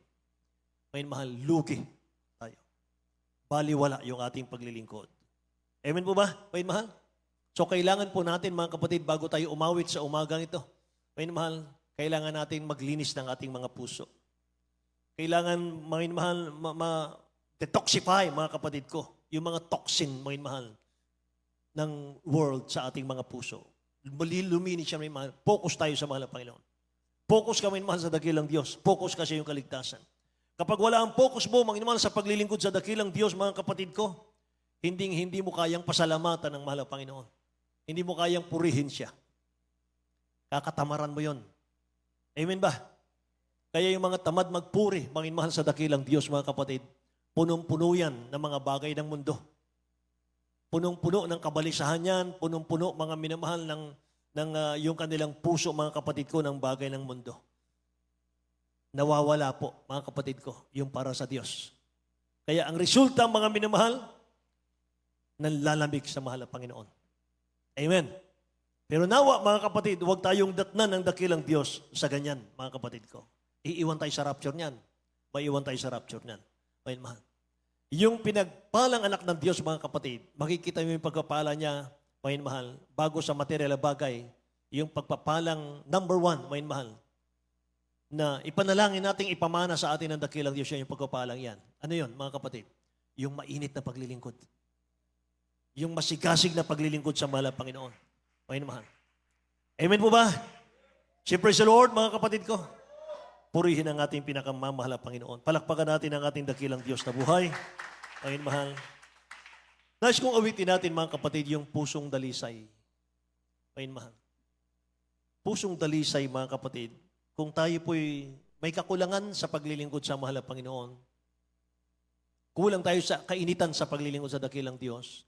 Mga mahal, lugi tayo. Baliwala yung ating paglilingkod. Amen po ba, mga mahal? So kailangan po natin, mga kapatid, bago tayo umawit sa umagang ito, mga mahal, kailangan natin maglinis ng ating mga puso. Kailangan, mga mahal, detoxify, mga kapatid ko, yung mga toxin, mga mahal, ng world sa ating mga puso. Luminis siya, mga mahal. Focus tayo sa mahal na Panginoon. Focus kami, mahal, sa dakilang Diyos. Focus kasi yung kaligtasan. Kapag wala ang focus mo, mga mahal, sa paglilingkod sa dakilang Diyos, mga kapatid ko, hindi mo kayang pasalamatan ng mahal na Panginoon. Hindi mo kayang purihin siya. Kakatamaran mo yon. Amen ba? Kaya yung mga tamad magpuri, mga mahal sa dakilang Diyos, mga kapatid, punong-puno yan ng mga bagay ng mundo. Punong-puno ng kabalisahan yan, punong-puno mga minamahal ng yung kanilang puso, mga kapatid ko, ng bagay ng mundo. Nawawala po, mga kapatid ko, yung para sa Diyos. Kaya ang resulta, mga minamahal, nanlalamig sa mahal na Panginoon. Amen. Pero nawa, mga kapatid, huwag tayong datnan ng dakilang Diyos sa ganyan, mga kapatid ko. Iiwan tayo sa rapture niyan. Maiiwan tayo sa rapture niyan. Ayun, mahal. Yung pinagpalang anak ng Diyos, mga kapatid, makikita mo yung pagpapala niya, ayun, mahal, bago sa material na bagay, yung pagpapalang number 1, ayun, mahal, na ipanalangin nating ipamana sa atin ng dakilang Diyos, yung pagpapalang yan. Ano yun, mga kapatid? Yung mainit na paglilingkod. Yung masigasig na paglilingkod sa mahal na Panginoon. Ayun, mahal. Amen po ba? Siyempre sa Lord, mga kapatid ko, purihin ang ating pinakamamahal na Panginoon. Palakpakan natin ang ating dakilang Diyos na buhay. Ayun, mahal. Nais kong awitin natin, mga kapatid, yung pusong dalisay. Ayun, mahal. Pusong dalisay, mga kapatid, kung tayo po'y may kakulangan sa paglilingkod sa mahal na Panginoon, kulang tayo sa kainitan sa paglilingkod sa dakilang Diyos,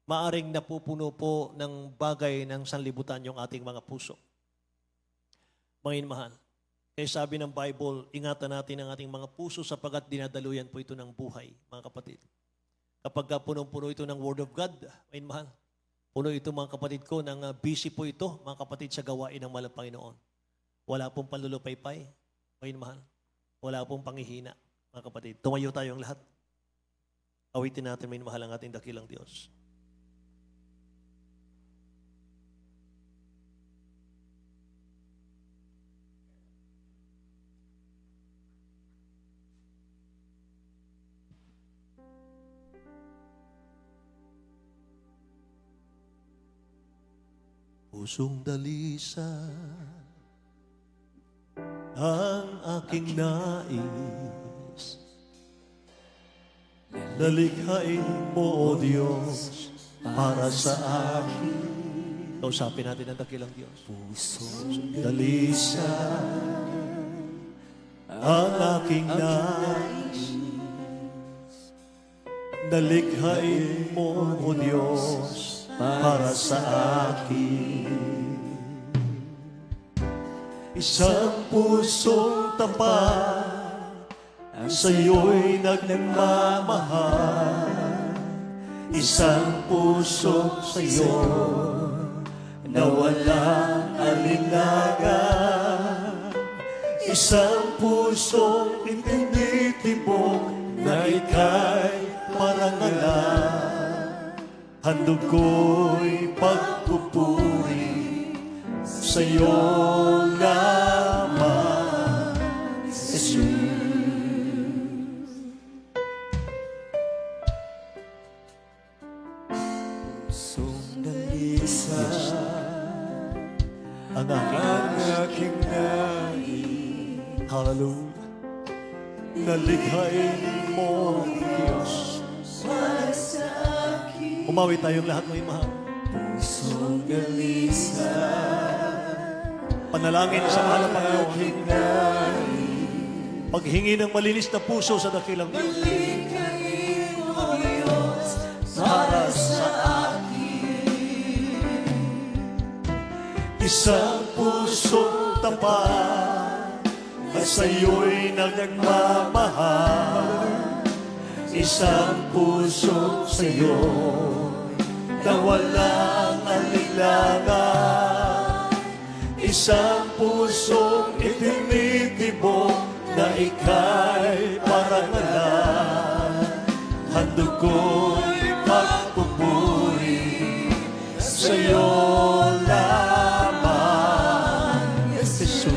maaring napupuno po ng bagay ng sanlibutan yung ating mga puso. Mga mahal. Kaya sabi ng Bible, ingatan natin ang ating mga puso sapagat dinadaluyan po ito ng buhay, mga kapatid. Kapag punong-puno ito ng Word of God, mga mahal, puno ito, mga kapatid ko, ng busy po ito, mga kapatid, sa gawain ng mahal na Panginoon. Wala pong panlulupaypay, mga mahal. Wala pong panghihina, mga kapatid. Tumayo tayong lahat. Awitin natin, mga mahal, ang ating dakilang Diyos. Pusong dalisa ang aking nais, nalikhain mo, O Diyos, para sa akin. Kausapin natin ang dakilang Diyos. Pusong dalisa ang aking nais, nalikhain mo, O Diyos, para sa akin. Isang pusong tapat sa'yo'y nagmamahal. Isang puso sa'yo na walang alinlangan. Isang pusong itinitibok na ika'y parangalan. Handog ko'y pagpupuri sa iyong naman, Jesus. Pusong dalisa ang aking nais. Hallelujah. Nalikhain mo, Diyos. Umawi tayong lahat, mga mahal. Pusong dalisa, panalangin sa mahal na Panginoon. Paghingi ng malinis na puso sa dakilang Diyos. Malikhain mo, Diyos, para sa akin. Isang pusong tapat sa'yo'y nagmamahal. Isang puso sa'yo na walang alinlangan. Isang pusong itinitibok na ika'y parangalan. Handog ko'y pagpupuri sa'yo lamang, Jesus.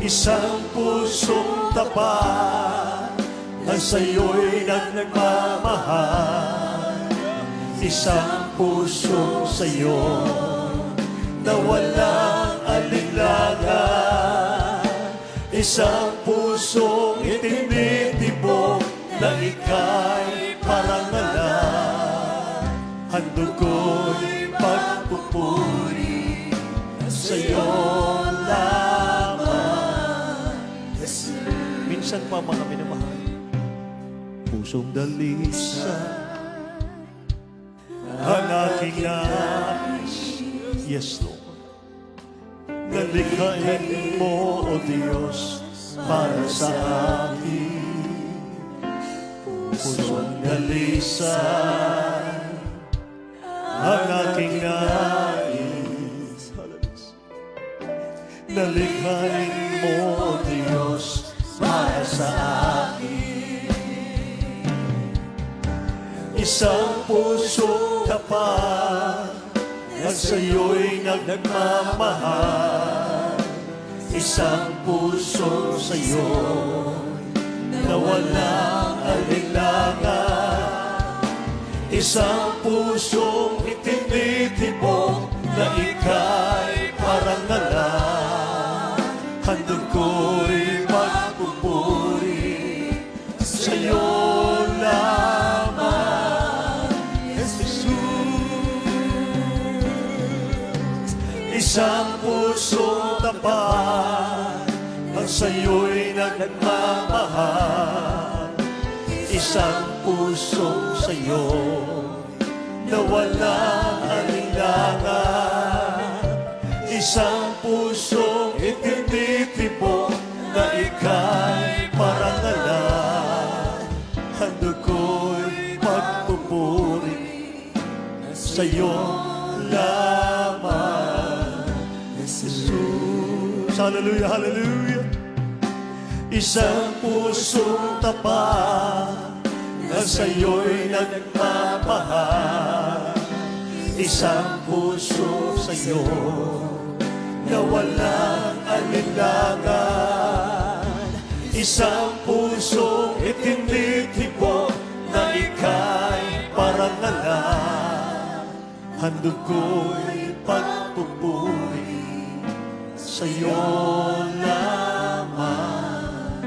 Isang pusong tapat na sa'yo'y nagmamahal. Isang puso sa'yo na walang alinlangan. Isang pusong itinitibok na ika'y parangalan. Handog ko'y pagpupuri sa'yo lamang. Minsan pa mga minamahal, pusong dalisan ang aking nais. Yes, Lord. Nalikhain mo, O Diyos, para sa akin. Pusong dalisan ang aking nais. Nalikhain mo, O Diyos, para sa akin. Isang puso tapat at sa'yo'y nagmamahal. Isang puso sa'yo na walang alinlangan. Isang pusong itinitibok na ika'y parangalan. Handog ko'y magpupuri sa'yo lamang, Jesus. Isang pusong tapat ang sa'yo'y nagmamahal. Isang puso sa'yo na walang alinlangan. Isang pusong itinitibok na ika'y parangalan. Handog ko'y pagpupuri sa'yo lamang, Jesus. Hallelujah, hallelujah. Isang pusong tapat na sa'yo'y nagmamahal. Isang puso sa'yo na walang alinlangan. Isang pusong itinitibok na ika'y parangalan. Handog ko'y pagpupuri sa'yo lamang,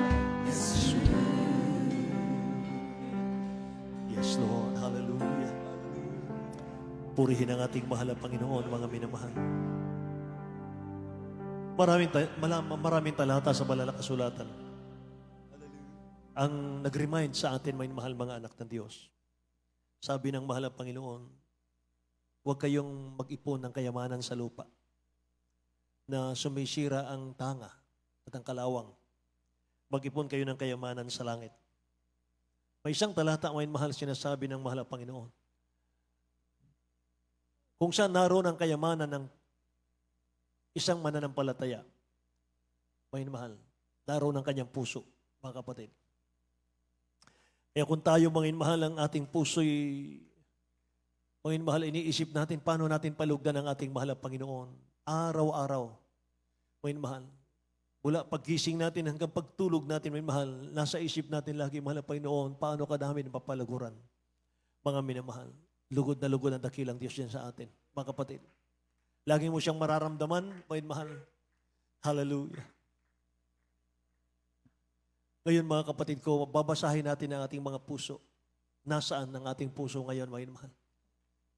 Jesus. Yes, Lord. Hallelujah. Purihin ang ating mahal na Panginoon, mga minamahal. Maraming talata sa banal na kasulatan ang nag-remind sa atin, may mahal mga anak ng Diyos. Sabi ng mahal na Panginoon, huwag kayong mag-ipon ng kayamanan sa lupa na sumisira ang tanga at ang kalawang. Mag-ipon kayo ng kayamanan sa langit. May isang talata, may mahal, sinasabi ng mahal na Panginoon, kung saan naroon ang kayamanan ng isang mananampalataya, may mahal, naroon ang kanyang puso, mga kapatid. Kaya kung tayo, mga mahal, ang ating puso'y, mga mahal, iniisip natin paano natin palugdan ang ating mahal na Panginoon. Araw-araw, mga mahal. Mula paggising natin hanggang pagtulog natin, mga mahal, nasa isip natin lagi, mahal na Panginoon, paano kadami ng papalaguran. Mga minamahal, lugod na lugod ang dakilang Diyos yan sa atin, mga kapatid. Lagi mo siyang mararamdaman, mga mahal. Hallelujah. Ngayon, mga kapatid ko, babasahin natin ang ating mga puso. Nasaan ang ating puso ngayon, mga mahal?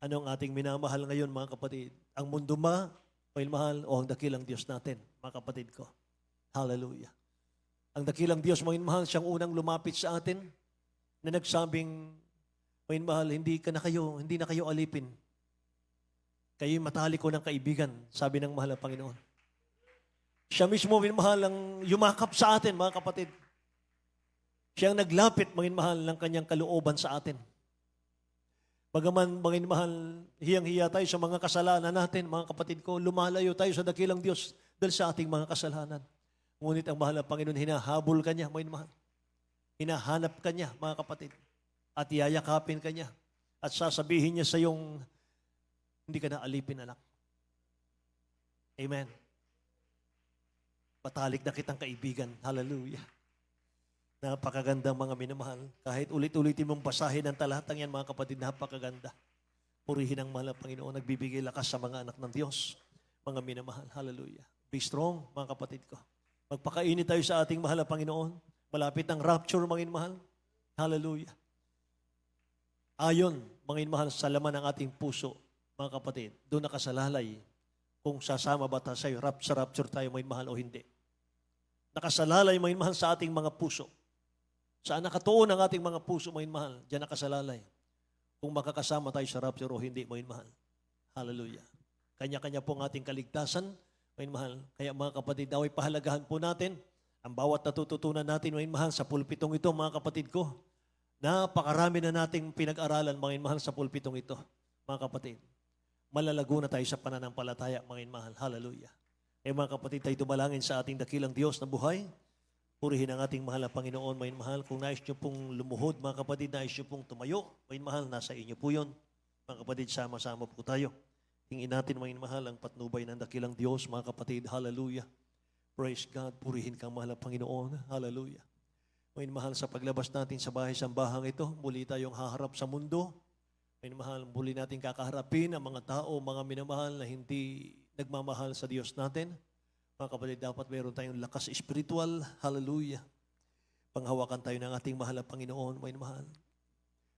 Ano ang ating minamahal ngayon, mga kapatid? Ang mundo ba, mga mahal, o ang dakilang Diyos natin, mga kapatid ko? Hallelujah. Ang dakilang Diyos, mga mahal, siyang unang lumapit sa atin na nagsabing, mga mahal, hindi na kayo alipin. Kayo'y matalik ko ng kaibigan, sabi ng mahal na Panginoon. Siya mismo, minamahal, ang yumakap sa atin, mga kapatid. Siya ang naglapit, minamahal, ng kanyang kalooban sa atin. Bagaman, minamahal, hiyang-hiya tayo sa mga kasalanan natin, mga kapatid ko, lumalayo tayo sa dakilang Diyos dahil sa ating mga kasalanan. Ngunit ang mahal na Panginoon, hinahabol ka niya, minamahal. Hinahanap ka niya, mga kapatid. At yayakapin ka niya. At sasabihin niya sa iyong, hindi ka na alipin, anak. Amen. Patalik na kitang kaibigan. Hallelujah. Napakagandang mga minamahal. Kahit ulit-ulitin mong basahin ang talatang yan, mga kapatid, napakaganda. Purihin ang mahal na Panginoon, nagbibigay lakas sa mga anak ng Diyos. Mga minamahal. Hallelujah. Be strong, mga kapatid ko. Magpakainit tayo sa ating mahal na Panginoon. Malapit ang rapture, mga minamahal. Hallelujah. Ayon, mga minamahal, sa laman ng ating puso, mga kapatid, doon nakasalalay kung sasama ba tayo sa rapture tayo, mga minamahal, o hindi. Nakasalalay, mga minamahal, sa ating mga puso. Saan nakatuon ang ating mga puso, mga minamahal? Diyan nakasalalay. Kung makakasama tayo sa rapture o hindi, mga minamahal. Hallelujah. Kanya-kanya po ang ating kaligtasan, mga minamahal. Kaya mga kapatid, naway pahalagahan po natin ang bawat natututunan natin, mga minamahal, sa pulpitong ito, mga kapatid ko. Napakarami na nating pinag-aralan, mga minamahal, sa pulpitong ito, mga kapatid. Malalago na tayo sa pananampalataya, mga minamahal. Hallelujah. Kaya mga kapatid, tayo tumalangin sa ating dakilang Diyos na buhay. Purihin ang ating mahal na Panginoon, mga minamahal. Kung nais nyo pong lumuhod, mga kapatid, nais nyo pong tumayo, mga minamahal, nasa inyo po yun. Mga kapatid, sama-sama po tayo. Tingin natin, mga minamahal, ang patnubay ng dakilang Diyos, mga kapatid. Hallelujah. Praise God. Purihin kang mahal na Panginoon. Hallelujah. Mga minamahal, sa paglabas natin sa bahay-sambahang ito, muli tayong haharap sa mundo. Mga minamahal, muli natin kakaharapin ang mga tao, mga minamahal na hindi nagmamahal sa Diyos natin. Mga kapatid, dapat mayroon tayong lakas espiritual. Hallelujah. Panghawakan tayo ng ating mahal na Panginoon, mga minamahal.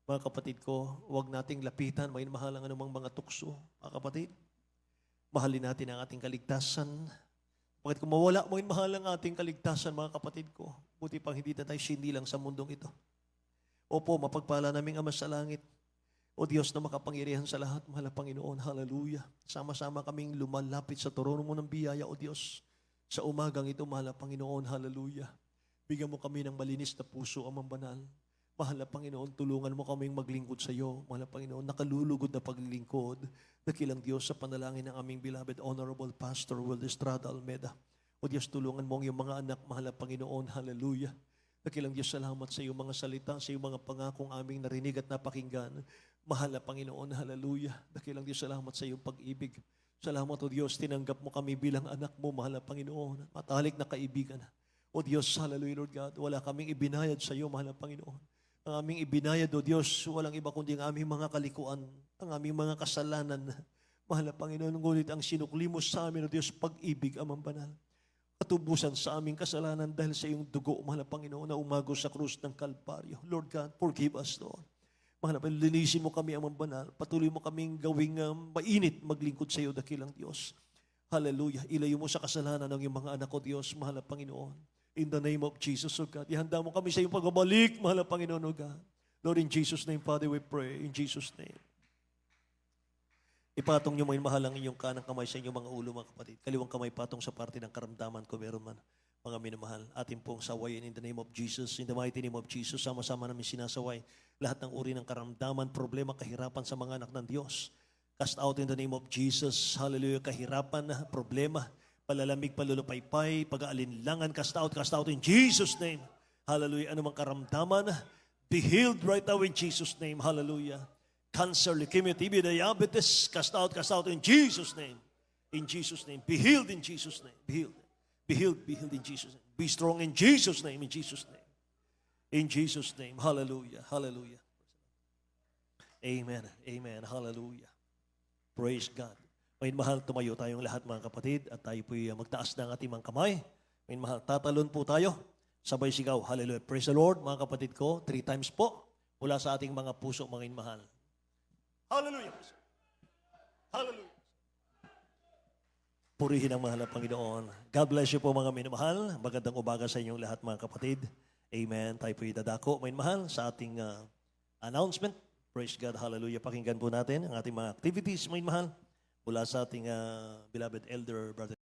Mga kapatid ko, huwag nating lapitan, mga minamahal, ang anumang mga tukso. Mga kapatid, mahalin natin ang ating kaligtasan. Bakit kung mawala, mga minamahal, ang ating kaligtasan, mga kapatid ko, buti pang hindi na tayo sinilang sa mundong ito. Opo, mapagpala naming Ama sa langit. O Diyos na makapangyarihan sa lahat, mahal na Panginoon, hallelujah. Sama-sama kaming lumalapit sa trono mo ng biyaya, O Diyos. Sa umagang ito, mahal na Panginoon, hallelujah. Bigyan mo kami ng malinis na puso, Amang Banal. Mahal na Panginoon, tulungan mo kaming maglingkod sa iyo. Mahal na Panginoon, nakalulugod na paglilingkod. Dakilang Diyos, sa panalangin ng aming beloved Honorable Pastor Will Estrada Almeda. O Diyos, tulungan mo ang iyong mga anak, mahal na Panginoon, hallelujah. Dakilang Diyos, salamat sa iyong mga salita, sa iyong mga pangakong aming narinig at napakinggan. Mahal na Panginoon, hallelujah. Dakilang Diyos, salamat sa iyong pag-ibig. Salamat, O Diyos, tinanggap mo kami bilang anak mo, mahal na Panginoon. Matalik na kaibigan. O Diyos, hallelujah, Lord God. Wala kaming ibinayad sa iyo, mahal na Panginoon. Ang aming ibinayad, O Diyos, walang iba kundi ang aming mga kalikuan, ang aming mga kasalanan. Mahal na Panginoon, ngunit ang sinukli mo sa amin, O Diyos, pag-ibig, Amang Banal. Katubusan sa aming kasalanan dahil sa iyong dugo, mahal na Panginoon, na umagos sa krus ng Kalbaryo. Lord God, forgive us, Lord. Mahal na Panginoon, linisin mo kami, Amang Banal. Patuloy mo kaming gawing mainit maglingkod sa iyo, dakilang Diyos. Hallelujah. Ilayo mo sa kasalanan ng iyong mga anak ko, Diyos, mahal na Panginoon. In the name of Jesus, O God. Ihanda mo kami sa iyong pagbabalik, mahal na Panginoon, O God. Lord, in Jesus' name, Father, we pray. In Jesus' name. Ipatong niyo mo yung mahal ang inyong kanang kamay sa inyong mga ulo, mga kapatid. Kaliwang kamay patong sa parte ng karamdaman ko, meron man, mga minamahal. Atin pong sawayin in the name of Jesus. In the mighty name of Jesus, sama-sama namin sinasaway lahat ng uri ng karamdaman, problema, kahirapan sa mga anak ng Diyos. Cast out in the name of Jesus. Hallelujah. Kahirapan, problema, palalamig, palulupaypay, pag-aalinlangan, cast out in Jesus' name. Hallelujah. Anumang karamdaman, be healed right now in Jesus' name. Hallelujah. Cancer, leukemia, TB, diabetes, cast out in Jesus' name. In Jesus' name. Be healed in Jesus' name. Be healed. Be healed in Jesus' name. Be strong in Jesus' name. In Jesus' name. In Jesus' name. Hallelujah. Hallelujah. Amen. Amen. Hallelujah. Praise God. Ngayon mahal, tumayo tayong lahat mga kapatid at tayo po'y magtaas ng ating mga kamay. Ngayon mahal, tatalon po tayo. Sabay sigaw. Hallelujah. Praise the Lord mga kapatid ko. 3 times po mula sa ating mga puso mga mahal. Hallelujah. Hallelujah. Purihin ang mahal na Panginoon. God bless you po mga minamahal. Magandang umaga sa inyong lahat mga kapatid. Amen. Tayo po'y dadako, mga minamahal, sa ating announcement. Praise God. Hallelujah. Pakinggan po natin ang ating mga activities, mga minamahal, mula sa ating beloved elder, Brother